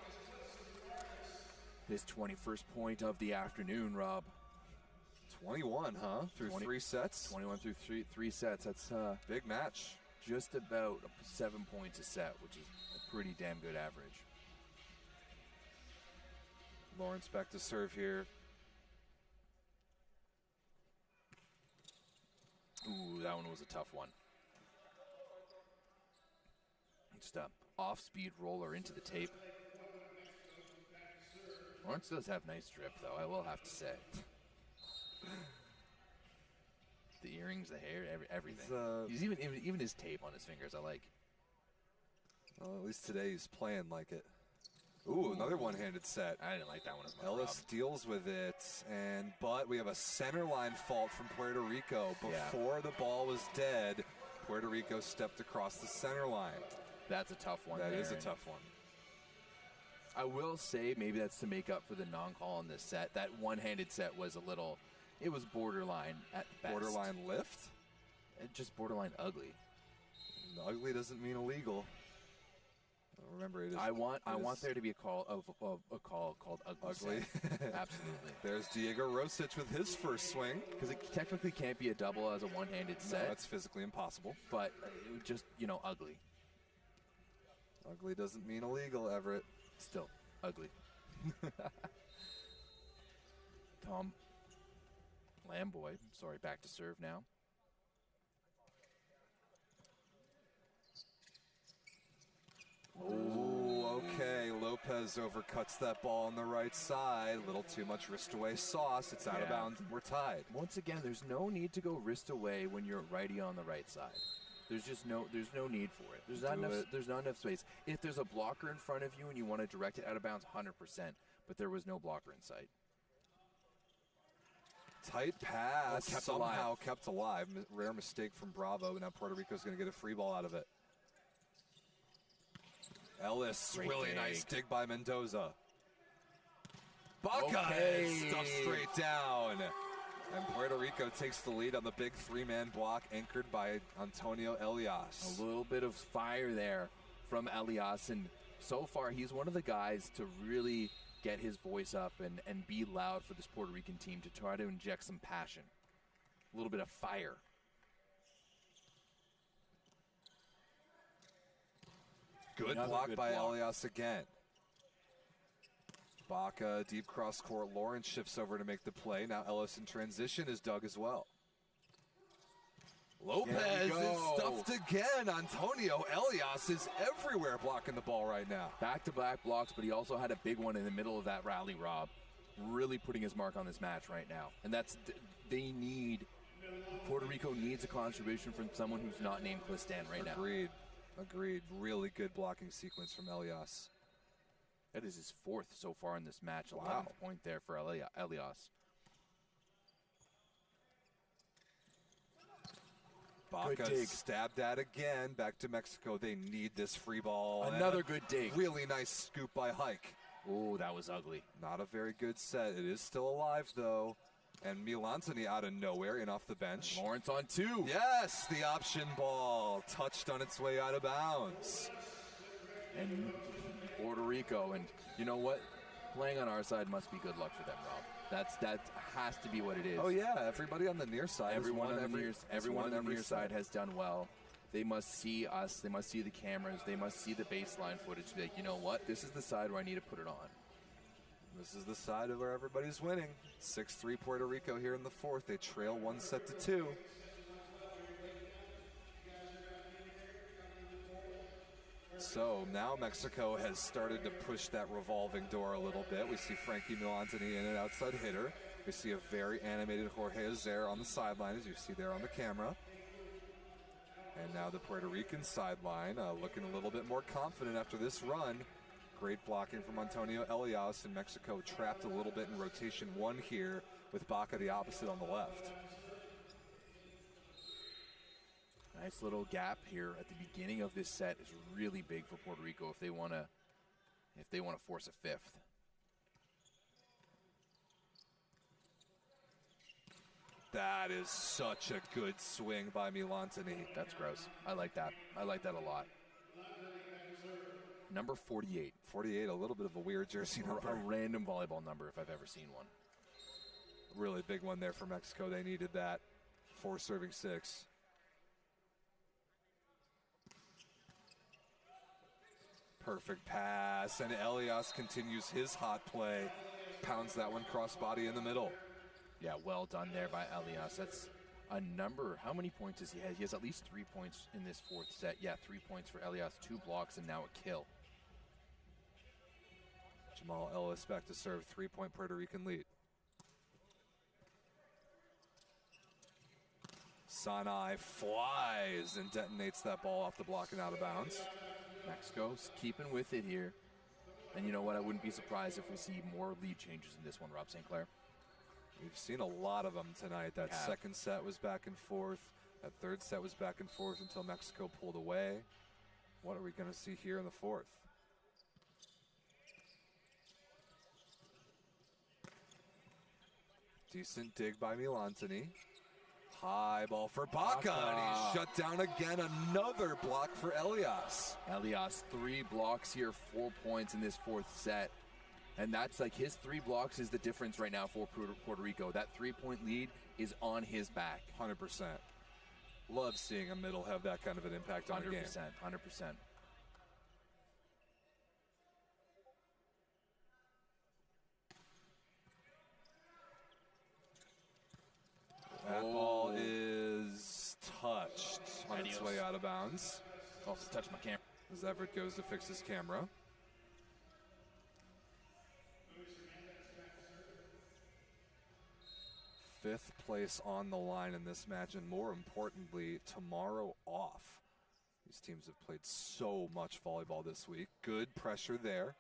His 21st point of the afternoon, Rob. 21, huh? Through 3 sets? 21 through three sets. That's big match. Just about 7 points a set, which is a pretty damn good average. Lawrence back to serve here. Ooh, that one was a tough one. Just a off-speed roller into the tape. Lawrence does have nice drip, though, I will have to say. The earrings, the hair, everything. He's even his tape on his fingers, I like. Well, at least today he's playing like it. Ooh, another one-handed set. I didn't like that one as much. Ellis deals with it, but we have a center line fault from Puerto Rico. Before the ball was dead, Puerto Rico stepped across the center line. That's a tough one. That is a tough one. I will say maybe that's to make up for the non-call in this set. That one-handed set was it was borderline at best. Borderline lift? Just borderline ugly. Ugly doesn't mean illegal. Remember, it is. I want there to be a call called ugly. Absolutely. There's Diego Rosic with his first swing. Because it technically can't be a double as a one-handed set. No, that's physically impossible. But it would just, ugly. Ugly doesn't mean illegal, Everett. Still ugly. Tom Lamboy, back to serve now. Oh, okay. Lopez overcuts that ball on the right side. A little too much wrist away sauce. It's out of bounds, and we're tied. Once again, there's no need to go wrist away when you're righty on the right side. There's no need for it. There's not enough space. If there's a blocker in front of you and you want to direct it out of bounds, 100%. But there was no blocker in sight. Tight pass, somehow kept alive. Rare mistake from Bravo. Now Puerto Rico's going to get a free ball out of it. Ellis, really nice dig by Mendoza. Baca stuffed straight down. And Puerto Rico takes the lead on the big 3-man block anchored by Antonio Elias. A little bit of fire there from Elias, and so far he's one of the guys to really get his voice up and be loud for this Puerto Rican team to try to inject some passion. A little bit of fire. Good block by Elias again. Baca, deep cross court. Lawrence shifts over to make the play. Now Ellis in transition is dug as well. Lopez is stuffed again. Antonio Elias is everywhere blocking the ball right now. Back-to-back blocks, but he also had a big one in the middle of that rally, Rob. Really putting his mark on this match right now. And Puerto Rico needs a contribution from someone who's not named Clistan right now. Agreed. Really good blocking sequence from Elias. That is his 4th so far in this match. Wow. 11th point there for Elias. Baca stabbed at again. Back to Mexico. They need this free ball. Another good dig. Really nice scoop by Hike. Oh, that was ugly. Not a very good set. It is still alive, though. And Milantoni out of nowhere in off the bench. Lawrence on 2. Yes, the option ball touched on its way out of bounds. And Puerto Rico, and you know what? Playing on our side must be good luck for them, Rob. That has to be what it is. Oh yeah, everybody on the near side. Everyone on the near side has done well. They must see us. They must see the cameras. They must see the baseline footage. Be like, you know what? This is the side where I need to put it on. This is the side of where everybody's winning. 6-3 Puerto Rico here in the 4th. They trail 1-2. So now Mexico has started to push that revolving door a little bit. We see Frankie Milantoni in an outside hitter. We see a very animated Jorge Azer on the sideline, as you see there on the camera. And now the Puerto Rican sideline looking a little bit more confident after this run. Great blocking from Antonio Elias, and Mexico trapped a little bit in rotation 1 here with Baca the opposite on the left. Nice little gap here at the beginning of this set is really big for Puerto Rico if they want to force a 5th. That is such a good swing by Milantoni. That's gross. I like that. I like that a lot. Number 48. 48, a little bit of a weird jersey number. A random volleyball number if I've ever seen one. Really big one there for Mexico. They needed that. 4 serving 6. Perfect pass, and Elias continues his hot play. Pounds that one crossbody in the middle. Yeah, well done there by Elias. That's a number. How many points does he have? He has at least 3 points in this 4th set. Yeah, 3 points for Elias, 2 blocks, and now a kill. Jamal Ellis back to serve. 3-point Puerto Rican lead. Sanai flies and detonates that ball off the block and out of bounds. Mexico's keeping with it here. And you know what? I wouldn't be surprised if we see more lead changes in this one, Rob St. Clair. We've seen a lot of them tonight. That second set was back and forth. That third set was back and forth until Mexico pulled away. What are we going to see here in the 4th? Decent dig by Milantoni. High ball for Baca, and he's shut down again. Another block for Elias. Elias, 3 blocks here, 4 points in this 4th set. And that's like his 3 blocks is the difference right now for Puerto Rico. That 3-point lead is on his back. 100%. Love seeing a middle have that kind of an impact on a game. 100%. That ball is touched on its way out of bounds. Also touched my camera. As Everett goes to fix his camera. Fifth place on the line in this match, and more importantly, tomorrow off. These teams have played so much volleyball this week. Good pressure there.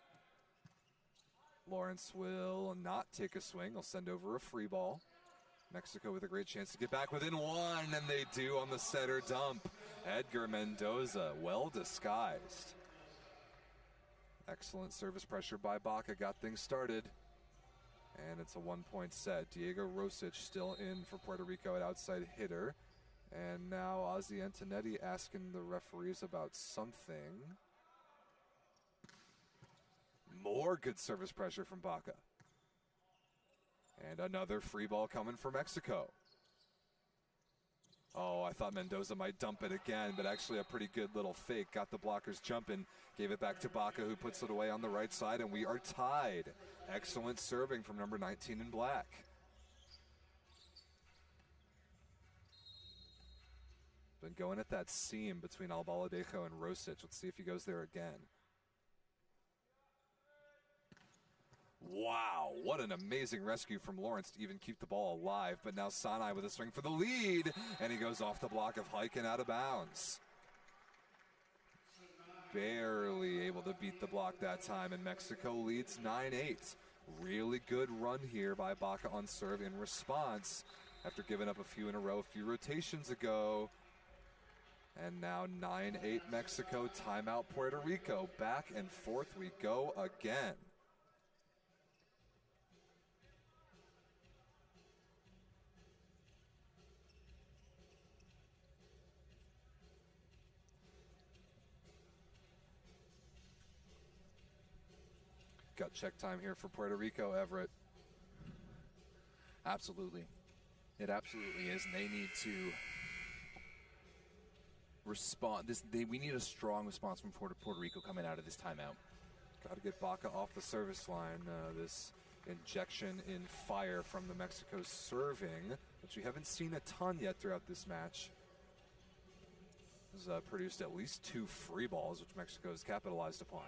Lawrence will not take a swing. He'll send over a free ball. Mexico with a great chance to get back within 1, and they do on the setter dump. Edgar Mendoza, well disguised. Excellent service pressure by Baca, got things started. And it's a 1-point set. Diego Rosic still in for Puerto Rico at outside hitter. And now Ozzy Antonetti asking the referees about something. More good service pressure from Baca. And another free ball coming for Mexico. Oh, I thought Mendoza might dump it again, but actually a pretty good little fake. Got the blockers jumping, gave it back to Baca, who puts it away on the right side, and we are tied. Excellent serving from number 19 in black. Been going at that seam between Albaladejo and Rosic. Let's see if he goes there again. Wow, what an amazing rescue from Lawrence to even keep the ball alive. But now Sanai with a swing for the lead, and he goes off the block of Hike and out of bounds. Barely able to beat the block that time, and Mexico leads 9-8. Really good run here by Baca on serve in response after giving up a few in a row a few rotations ago. And now 9-8 Mexico, timeout Puerto Rico. Back and forth we go again. Gut check time here for Puerto Rico, Everett. Absolutely. It absolutely is, and they need to respond. We need a strong response from Puerto Rico coming out of this timeout. Got to get Baca off the service line. This injection in fire from the Mexico serving, which we haven't seen a ton yet throughout this match, has produced at least 2 free balls, which Mexico has capitalized upon.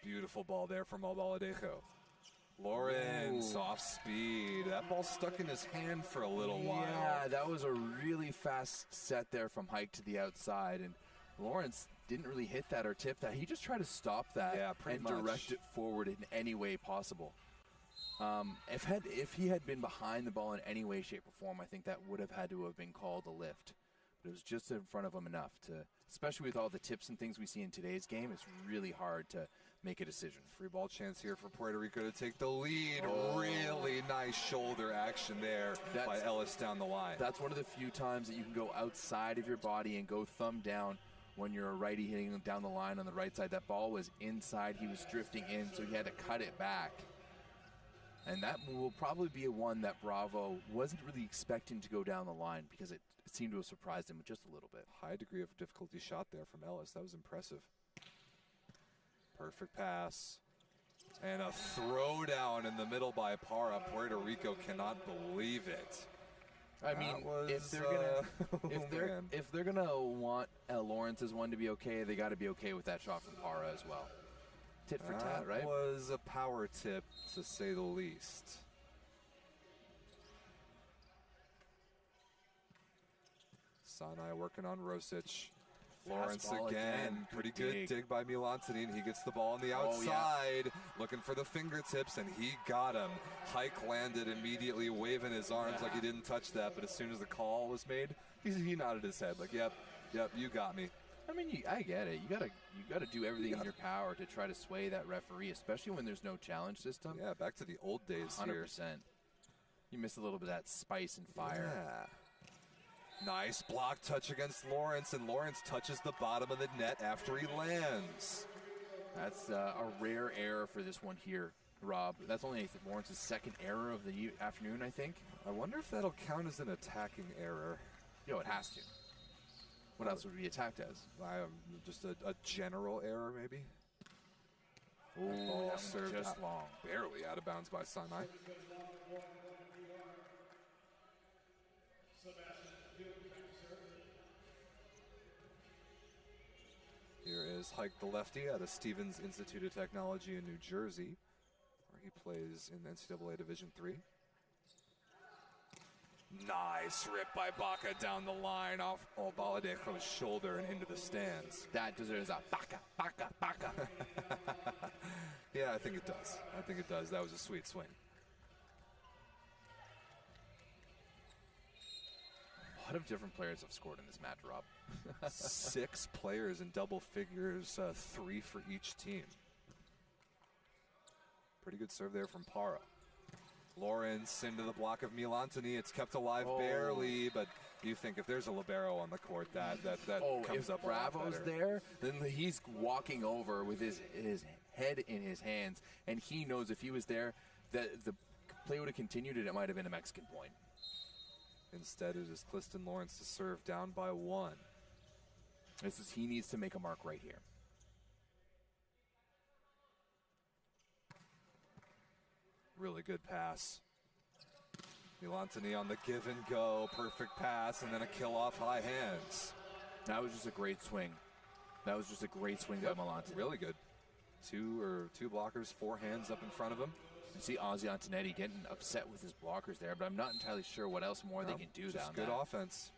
Beautiful ball there from Albaladejo. Lawrence off speed. That ball stuck in his hand for a little while. Yeah, that was a really fast set there from Hike to the outside, and Lawrence didn't really hit that or tip that. He just tried to stop that and direct it forward in any way possible. If he had been behind the ball in any way, shape, or form, I think that would have had to have been called a lift. But it was just in front of him enough to, especially with all the tips and things we see in today's game, it's really hard to make a decision. Free ball chance here for Puerto Rico to take the lead. Really nice shoulder action there by Ellis down the line. That's one of the few times that you can go outside of your body and go thumb down when you're a righty hitting down the line on the right side. That ball was inside. He was drifting in, so he had to cut it back. And that will probably be one that Bravo wasn't really expecting to go down the line because it seemed to have surprised him just a little bit. High degree of difficulty shot there from Ellis. That was impressive. Perfect pass. And a throwdown in the middle by Parra. Puerto Rico cannot believe it. I mean, if they're gonna want Lawrence's one to be okay, they got to be okay with that shot from Parra as well. Tit for tat, right? That was a power tip, to say the least. Sanai working on Rosic. Lawrence again. Pretty good dig by Milantanin. He gets the ball on the outside, looking for the fingertips, and he got him. Hike landed immediately, waving his arms like he didn't touch that, but as soon as the call was made, he nodded his head like, yep, you got me. I mean, I get it. You gotta do everything in your power to try to sway that referee, especially when there's no challenge system. Yeah, back to the old days 100%. You miss a little bit of that spice and fire. Yeah. Nice block touch against Lawrence, and Lawrence touches the bottom of the net after he lands. That's a rare error for this one here, Rob. That's only Lawrence's second error of the afternoon, I think. I wonder if that'll count as an attacking error. It has to. What else would it be attacked as? Just a general error, maybe? Oh, served just long. Barely out of bounds by Sanai. Here is Hike the lefty out of Stevens Institute of Technology in New Jersey, where he plays in the NCAA Division III. Nice rip by Baca down the line off Albaladejo's shoulder and into the stands. That deserves a Baca. Yeah, I think it does. That was a sweet swing. A lot of different players have scored in this match, Rob. 6 players in double figures, 3 for each team. Pretty good serve there from Parra. Lawrence into the block of Milantoni. It's kept alive barely, but you think if there's a libero on the court, that comes up a lot better. If Bravo's there, then he's walking over with his head in his hands, and he knows if he was there, that the play would have continued and it might have been a Mexican point. Instead, it is Cliston Lawrence to serve down by 1. He needs to make a mark right here. Really good pass. Milantini on the give and go. Perfect pass, and then a kill off high hands. That was just a great swing. That was just a great swing by Milantini. Really good. Two blockers, 4 hands up in front of him. You see Ozzy Antonetti getting upset with his blockers there, but I'm not entirely sure what else more they can do down there. Just good offense.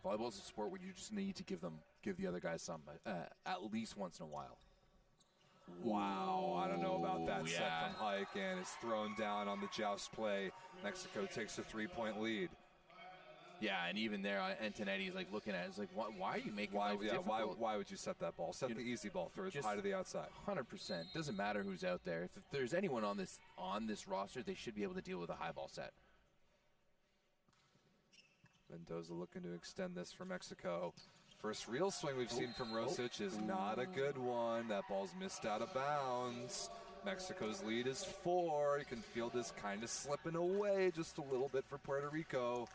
Volleyball is a sport where you just need to give the other guys some at least once in a while. Wow, I don't know about that set from Hike, and it's thrown down on the joust play. Mexico takes a 3-point lead. Yeah, and even there, Antonetti is like looking at it. It's like, why are you making life difficult? Why would you set that ball? Set the easy ball, throw it high to the outside. 100%. Doesn't matter who's out there. If there's anyone on this roster, they should be able to deal with a high ball set. Mendoza looking to extend this for Mexico. First real swing we've seen from Rosic is not a good one. That ball's missed out of bounds. Mexico's lead is 4. You can feel this kind of slipping away just a little bit for Puerto Rico.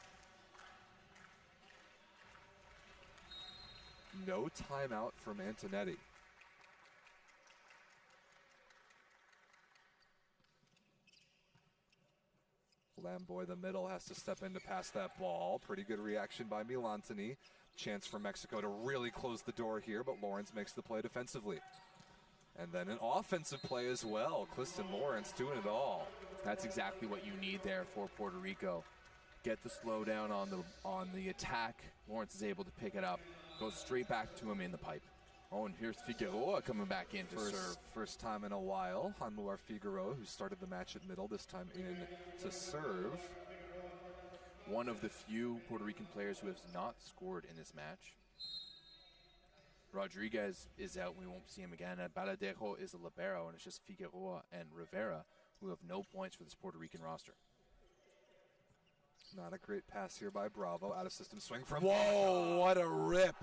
No timeout from Antonetti. Lamboy, the middle, has to step in to pass that ball. Pretty good reaction by Milantini. Chance for Mexico to really close the door here, but Lawrence makes the play defensively. And then an offensive play as well. Clifton Lawrence doing it all. That's exactly what you need there for Puerto Rico. Get the slowdown on the attack. Lawrence is able to pick it up. Goes straight back to him in the pipe. Oh, and here's Figueroa coming back in to serve. First time in a while. Anwar Figueroa, who started the match at middle, this time in to serve. One of the few Puerto Rican players who has not scored in this match. Rodriguez is out. We won't see him again. And Baladejo is a libero, and it's just Figueroa and Rivera who have no points for this Puerto Rican roster. Not a great pass here by Bravo. Out of system swing from... Whoa, what a rip.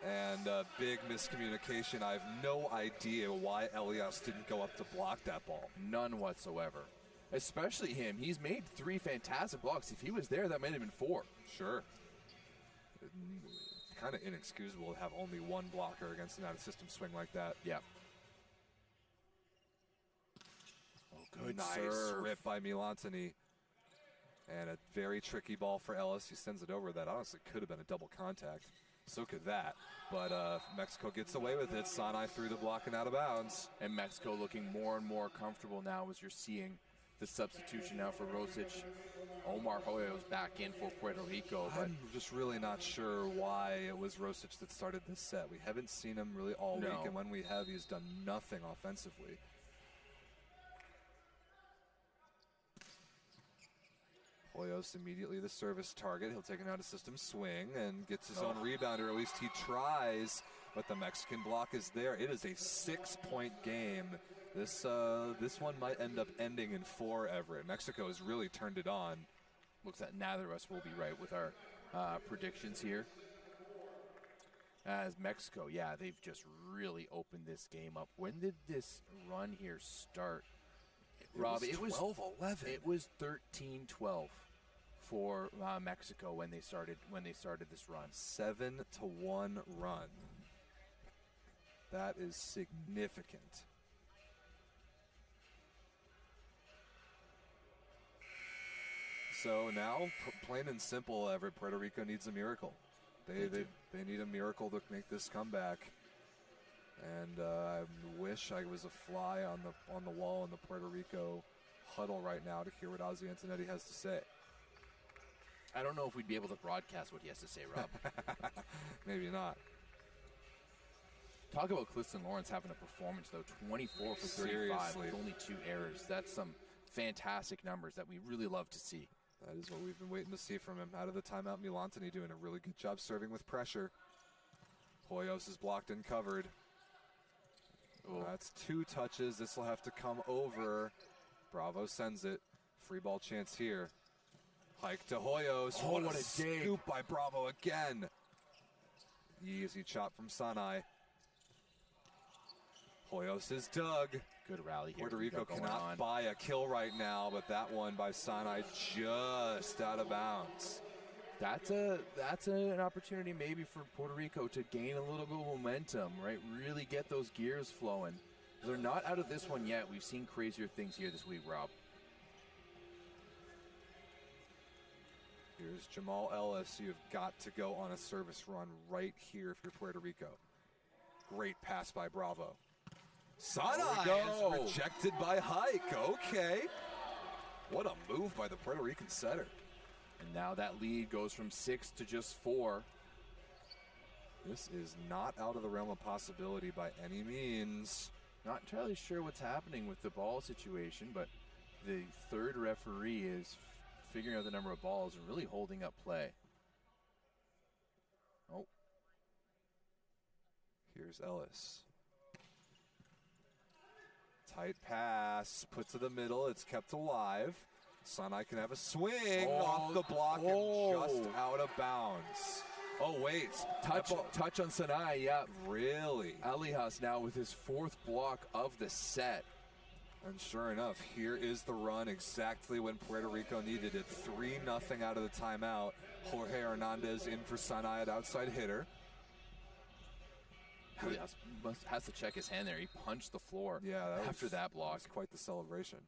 And a big miscommunication. I have no idea why Elias didn't go up to block that ball. None whatsoever. Especially him. He's made 3 fantastic blocks. If he was there, that might have been 4. Sure. Kind of inexcusable to have only 1 blocker against an out-of-system swing like that. Yeah. Oh, good nice serve. Rip by Milantini. And a very tricky ball for Ellis. He sends it over. That honestly could have been a double contact. So could that. But Mexico gets away with it. Sanai through the block and out of bounds. And Mexico looking more and more comfortable now as you're seeing the substitution now for Rosic. Omar Hoyos back in for Puerto Rico. But I'm just really not sure why it was Rosic that started this set. We haven't seen him really all week, and when we have, he's done nothing offensively. Hoyos immediately the service target. He'll take an out-of-system swing and gets his own rebound, or at least he tries, but the Mexican block is there. It is a 6-point game. This one might end up ending in 4, Everett. Mexico has really turned it on. Looks like neither of us will be right with our predictions here. As Mexico, they've just really opened this game up. When did this run here start? Rob, it was 12-11. It was 13-12 for Mexico when they started this run. 7-1 run. That is significant. So now, plain and simple, Everett, Puerto Rico needs a miracle. They need a miracle to make this comeback. And I wish I was a fly on the wall in the Puerto Rico huddle right now to hear what Ozzy Antonetti has to say. I don't know if we'd be able to broadcast what he has to say, Rob. Maybe not. Talk about Clifton Lawrence having a performance, though. 24 for 35 with only 2 errors. That's some fantastic numbers that we really love to see. That is what we've been waiting to see from him. Out of the timeout, Milantini doing a really good job serving with pressure. Hoyos is blocked and covered. That's 2 touches. This will have to come over. Bravo sends it. Free ball chance here. Hike to Hoyos. Oh, what a scoop by Bravo again. Easy chop from Sanai. Hoyos is dug. Good rally here. Puerto Rico cannot buy a kill right now, but that one by Sanai just out of bounds. That's an opportunity maybe for Puerto Rico to gain a little bit of momentum, right? Really get those gears flowing. They're not out of this one yet. We've seen crazier things here this week, Rob. Here's Jamal Ellis. You've got to go on a service run right here if you're Puerto Rico. Great pass by Bravo. Sanai is rejected by Hike. Okay. What a move by the Puerto Rican setter. And now that lead goes from 6 to just 4. This is not out of the realm of possibility by any means. Not entirely sure what's happening with the ball situation, but the third referee is figuring out the number of balls and really holding up play. Oh. Here's Ellis. Tight pass, put to the middle, it's kept alive. Sanai can have a swing off the block and just out of bounds. Oh, wait. Touch on Sanai, yeah. Really? Elias now with his 4th block of the set. And sure enough, here is the run exactly when Puerto Rico needed it. 3-0 out of the timeout. Jorge Hernandez in for Sanai at outside hitter. Elias has to check his hand there. He punched the floor after that block. That was quite the celebration.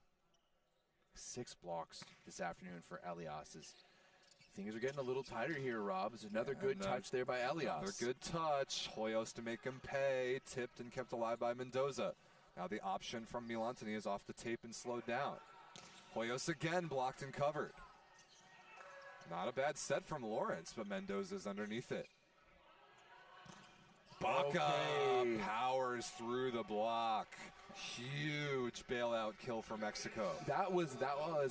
6 blocks this afternoon for Elias. Things are getting a little tighter here, Rob. It's another good touch there by Elias. Another good touch. Hoyos to make him pay. Tipped and kept alive by Mendoza. Now the option from Milantini is off the tape and slowed down. Hoyos again blocked and covered. Not a bad set from Lawrence, but Mendoza's underneath it. Baca powers through the block. Huge bailout kill for Mexico. That was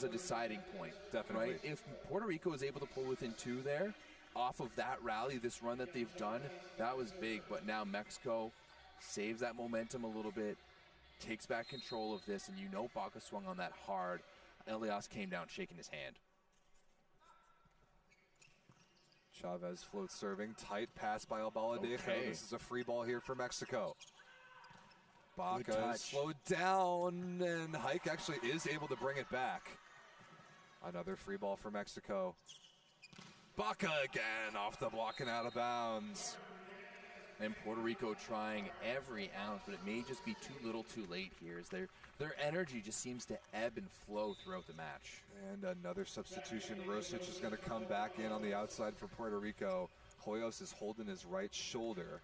a deciding point. Definitely. Right? If Puerto Rico was able to pull within 2 there, off of that rally, this run that they've done, that was big. But now Mexico saves that momentum a little bit, takes back control of this, and you know Baca swung on that hard. Elias came down shaking his hand. Chavez floats serving. Tight pass by Albaladejo. This is a free ball here for Mexico. Baca is slowed down, and Hike actually is able to bring it back. Another free ball for Mexico. Baca again off the block and out of bounds. And Puerto Rico trying every ounce, but it may just be too little too late here as their energy just seems to ebb and flow throughout the match. And another substitution. Rosic is going to come back in on the outside for Puerto Rico. Hoyos is holding his right shoulder.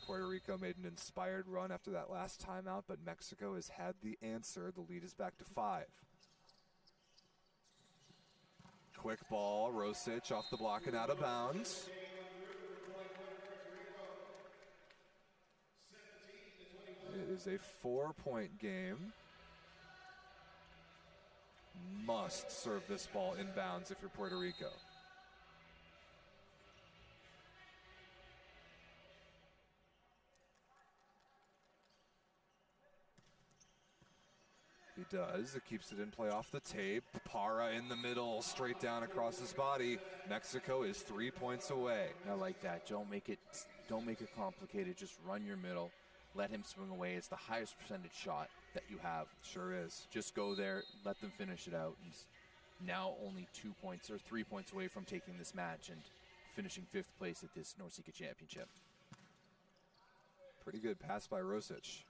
Puerto Rico made an inspired run after that last timeout, but Mexico has had the answer. The lead is back to 5. Quick ball, Rosic off the block and out of bounds. It is a 4-point game. Must serve this ball inbounds if you're Puerto Rico. He does. It keeps it in play off the tape. Parra in the middle, straight down across his body. Mexico is 3 points away. I like that. Don't make it complicated. Just run your middle. Let him swing away. It's the highest percentage shot that you have. Sure is. Just go there, let them finish it out. And now only 2 points or 3 points away from taking this match and finishing 5th place at this NORCECA championship. Pretty good pass by Rosic.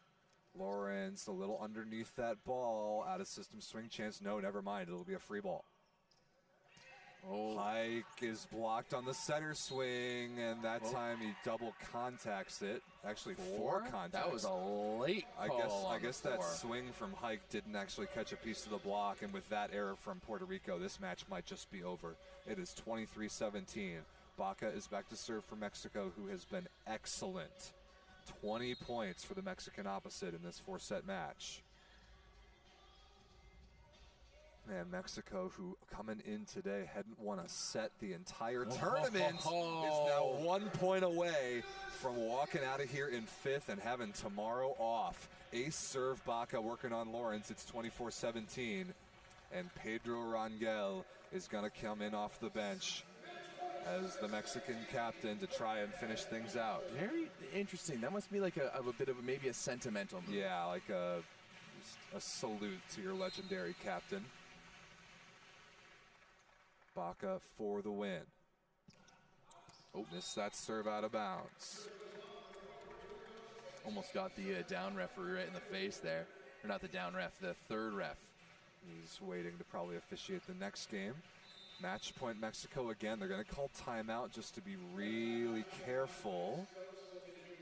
Lawrence a little underneath that ball. Out of system swing chance. No, never mind. It'll be a free ball. Hike is blocked on the center swing, and that time he double contacts it. Actually, 4 contacts. That was a late call. I guess that swing from Hike didn't actually catch a piece of the block, and with that error from Puerto Rico, this match might just be over. It is 23-17. Baca is back to serve for Mexico, who has been excellent. 20 points for the Mexican opposite in this 4-set match. And Mexico, who coming in today hadn't won a set the entire tournament, is now 1 point away from walking out of here in 5th and having tomorrow off. Ace serve Baca working on Lawrence. It's 24-17. And Pedro Rangel is going to come in off the bench as the Mexican captain to try and finish things out. Very interesting. That must be like a bit of maybe a sentimental move. Yeah, like a salute to your legendary captain. Baca for the win. Missed that serve out of bounds. Almost got the down referee right in the face there. Or not the down ref, the third ref. He's waiting to probably officiate the next game. Match point Mexico again. They're going to call timeout just to be really careful.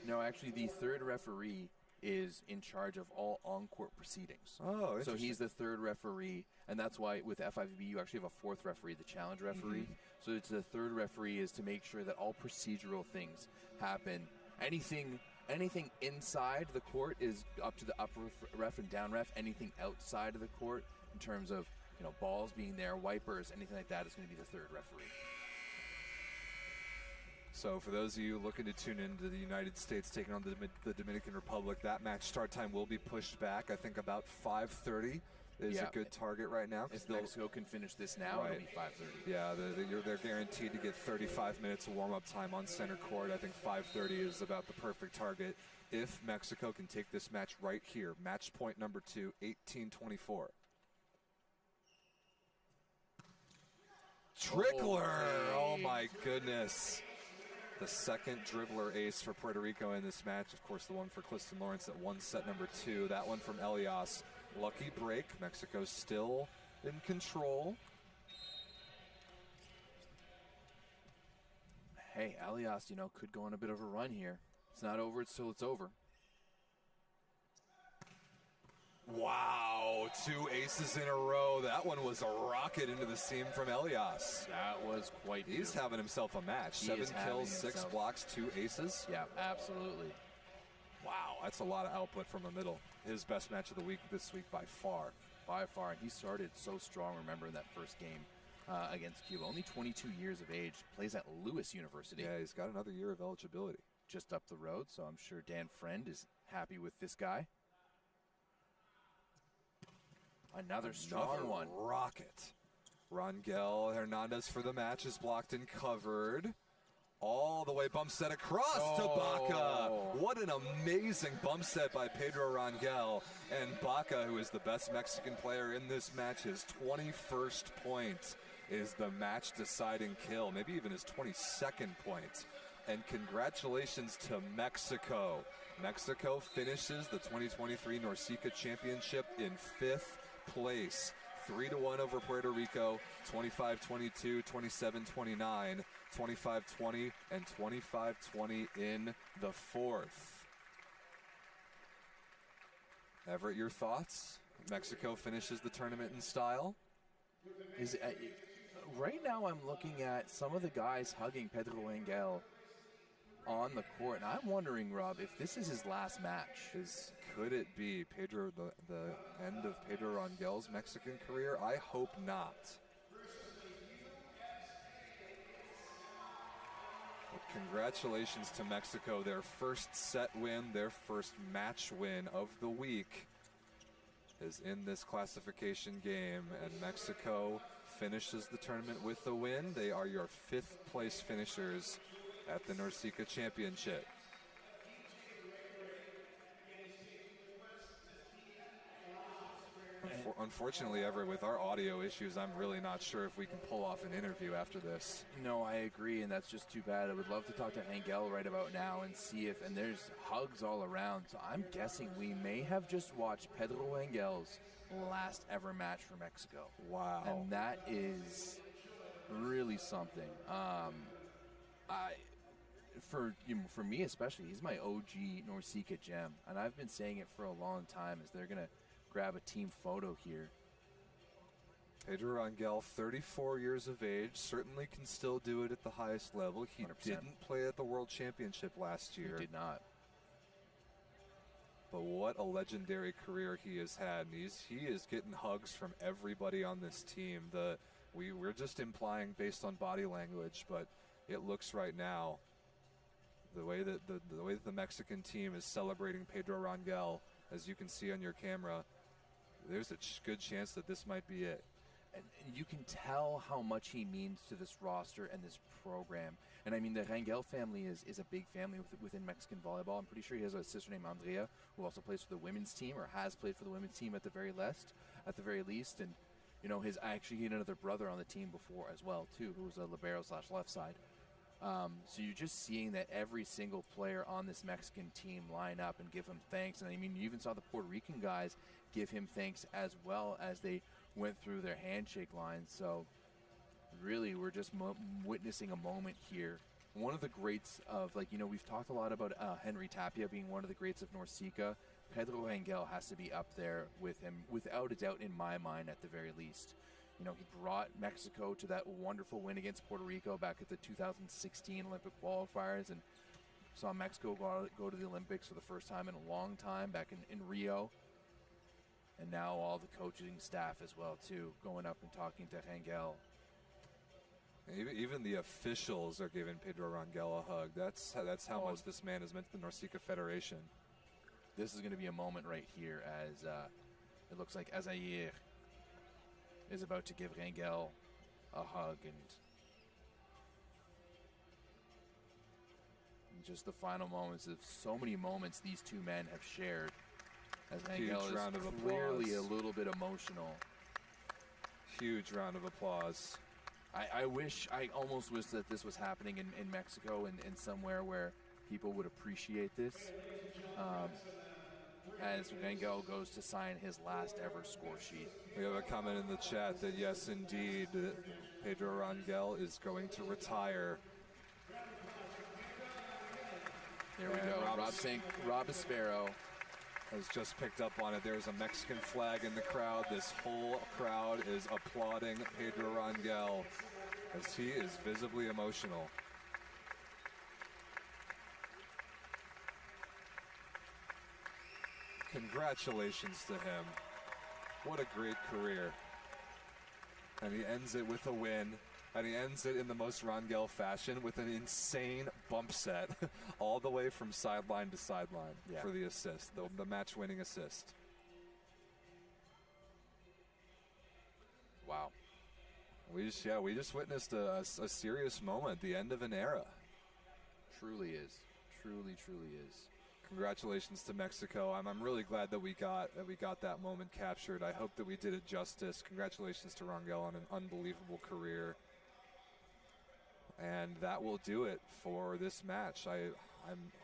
No, actually, the third referee is in charge of all on-court proceedings. Oh, so he's the third referee, and that's why with FIVB you actually have a fourth referee, the challenge referee. So it's the third referee is to make sure that all procedural things happen. Anything inside the court is up to the upper ref and down ref. Anything outside of the court, in terms of balls being there, wipers, anything like that, is going to be the third referee. So for those of you looking to tune into the United States taking on the Dominican Republic, that match start time will be pushed back. I think about 5:30 is a good target right now. If Mexico can finish this now, it'll be 5:30. Yeah, they're guaranteed to get 35 minutes of warm-up time on center court. I think 5:30 is about the perfect target if Mexico can take this match right here. Match point number 2, 18-24. Trickler! Oh my goodness. The second dribbler ace for Puerto Rico in this match. Of course, the one for Clifton Lawrence at set number 2. That one from Elias. Lucky break. Mexico still in control. Hey, Elias, could go on a bit of a run here. It's not over until it's over. Wow, 2 aces in a row. That one was a rocket into the seam from Elias. That was quite beautiful. He's having himself a match. 7 kills, 6 blocks, 2 aces. Yeah, absolutely. Wow, that's a lot of output from the middle. His best match of the week this week by far. By far. He started so strong, remember, in that first game against Cuba. Only 22 years of age. Plays at Lewis University. Yeah, he's got another year of eligibility. Just up the road, so I'm sure Dan Friend is happy with this guy. Another strong one. Rocket. Rangel Hernandez for the match is blocked and covered. All the way bump set across to Baca. What an amazing bump set by Pedro Rangel. And Baca, who is the best Mexican player in this match, his 21st point is the match-deciding kill. Maybe even his 22nd point. And congratulations to Mexico. Mexico finishes the 2023 NORCECA Championship in 5th place. 3-1 over Puerto Rico, 25-22, 27-29, 25-20, and 25-20 in the 4th. Everett, your thoughts? Mexico finishes the tournament in style? Right now I'm looking at some of the guys hugging Pedro Rangel on the court, and I'm wondering, Rob, if this is his last match. Could it be Pedro, the end of Pedro Rangel's Mexican career? I hope not. But congratulations to Mexico, their first set win, their first match win of the week is in this classification game, and Mexico finishes the tournament with the win. They are your 5th place finishers at the NORCECA Championship. Unfortunately, Everett, with our audio issues, I'm really not sure if we can pull off an interview after this. No, I agree, and that's just too bad. I would love to talk to Rangel right about now and see if, and there's hugs all around, so I'm guessing we may have just watched Pedro Rangel's last ever match for Mexico. Wow. And that is really something. For me especially, he's my OG NORCECA gem, and I've been saying it for a long time as they're going to grab a team photo here. Pedro Rangel, 34 years of age, certainly can still do it at the highest level. He 100%. Didn't play at the World Championship last year. He did not. But what a legendary career he has had. And he is getting hugs from everybody on this team. We're just implying based on body language, but it looks right now the way that the Mexican team is celebrating Pedro Rangel, as you can see on your camera, there's a good chance that this might be it. And you can tell how much he means to this roster and this program. And I mean, the Rangel family is a big family within Mexican volleyball. I'm pretty sure he has a sister named Andrea who also plays for the women's team, or has played for the women's team at the very least. And he had another brother on the team before as well too, who was a libero / left side. So you're just seeing that every single player on this Mexican team line up and give him thanks. And I mean, you even saw the Puerto Rican guys give him thanks as well as they went through their handshake lines. So really, we're just witnessing a moment here. One of the greats of, like, you know, we've talked a lot about Henry Tapia being one of the greats of NORCECA. Pedro Rangel has to be up there with him, without a doubt, in my mind, at the very least. You know, he brought Mexico to that wonderful win against Puerto Rico back at the 2016 Olympic qualifiers, and saw Mexico go to the Olympics for the first time in a long time back in Rio. And now all the coaching staff as well, too, going up and talking to Rangel. Even the officials are giving Pedro Rangel a hug. That's how much this man has meant to the NORCECA Federation. This is going to be a moment right here as it looks like Azair is about to give Rangel a hug, and just the final moments of so many moments these two men have shared, as Rangel is clearly a little bit emotional. Huge round of applause. I almost wish that this was happening in Mexico and somewhere where people would appreciate this. As Rangel goes to sign his last ever score sheet. We have a comment in the chat that yes, indeed, Pedro Rangel is going to retire. There we go. Rob Espero has just picked up on it. There's a Mexican flag in the crowd. This whole crowd is applauding Pedro Rangel as he is visibly emotional. Congratulations to him. What a great career. And he ends it with a win. And he ends it in the most Rangel fashion with an insane bump set all the way from sideline to sideline for the assist, the match-winning assist. Wow. We just witnessed a serious moment, the end of an era. Truly is. Truly is. Congratulations to Mexico. I'm really glad that we got that moment captured. I hope that we did it justice. Congratulations to Rangel on an unbelievable career. And that will do it for this match.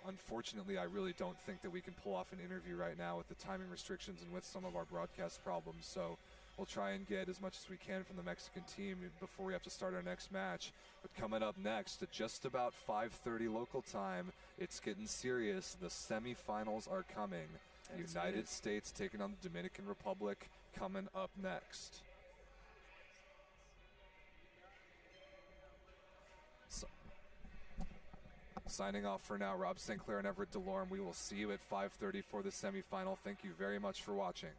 Unfortunately, I really don't think that we can pull off an interview right now with the timing restrictions and with some of our broadcast problems. So we'll try and get as much as we can from the Mexican team before we have to start our next match. But coming up next, at just about 5:30 local time, it's getting serious. The semifinals are coming. United States taking on the Dominican Republic coming up next. Signing off for now, Rob St. Clair and Everett DeLorme. We will see you at 5:30 for the semifinal. Thank you very much for watching.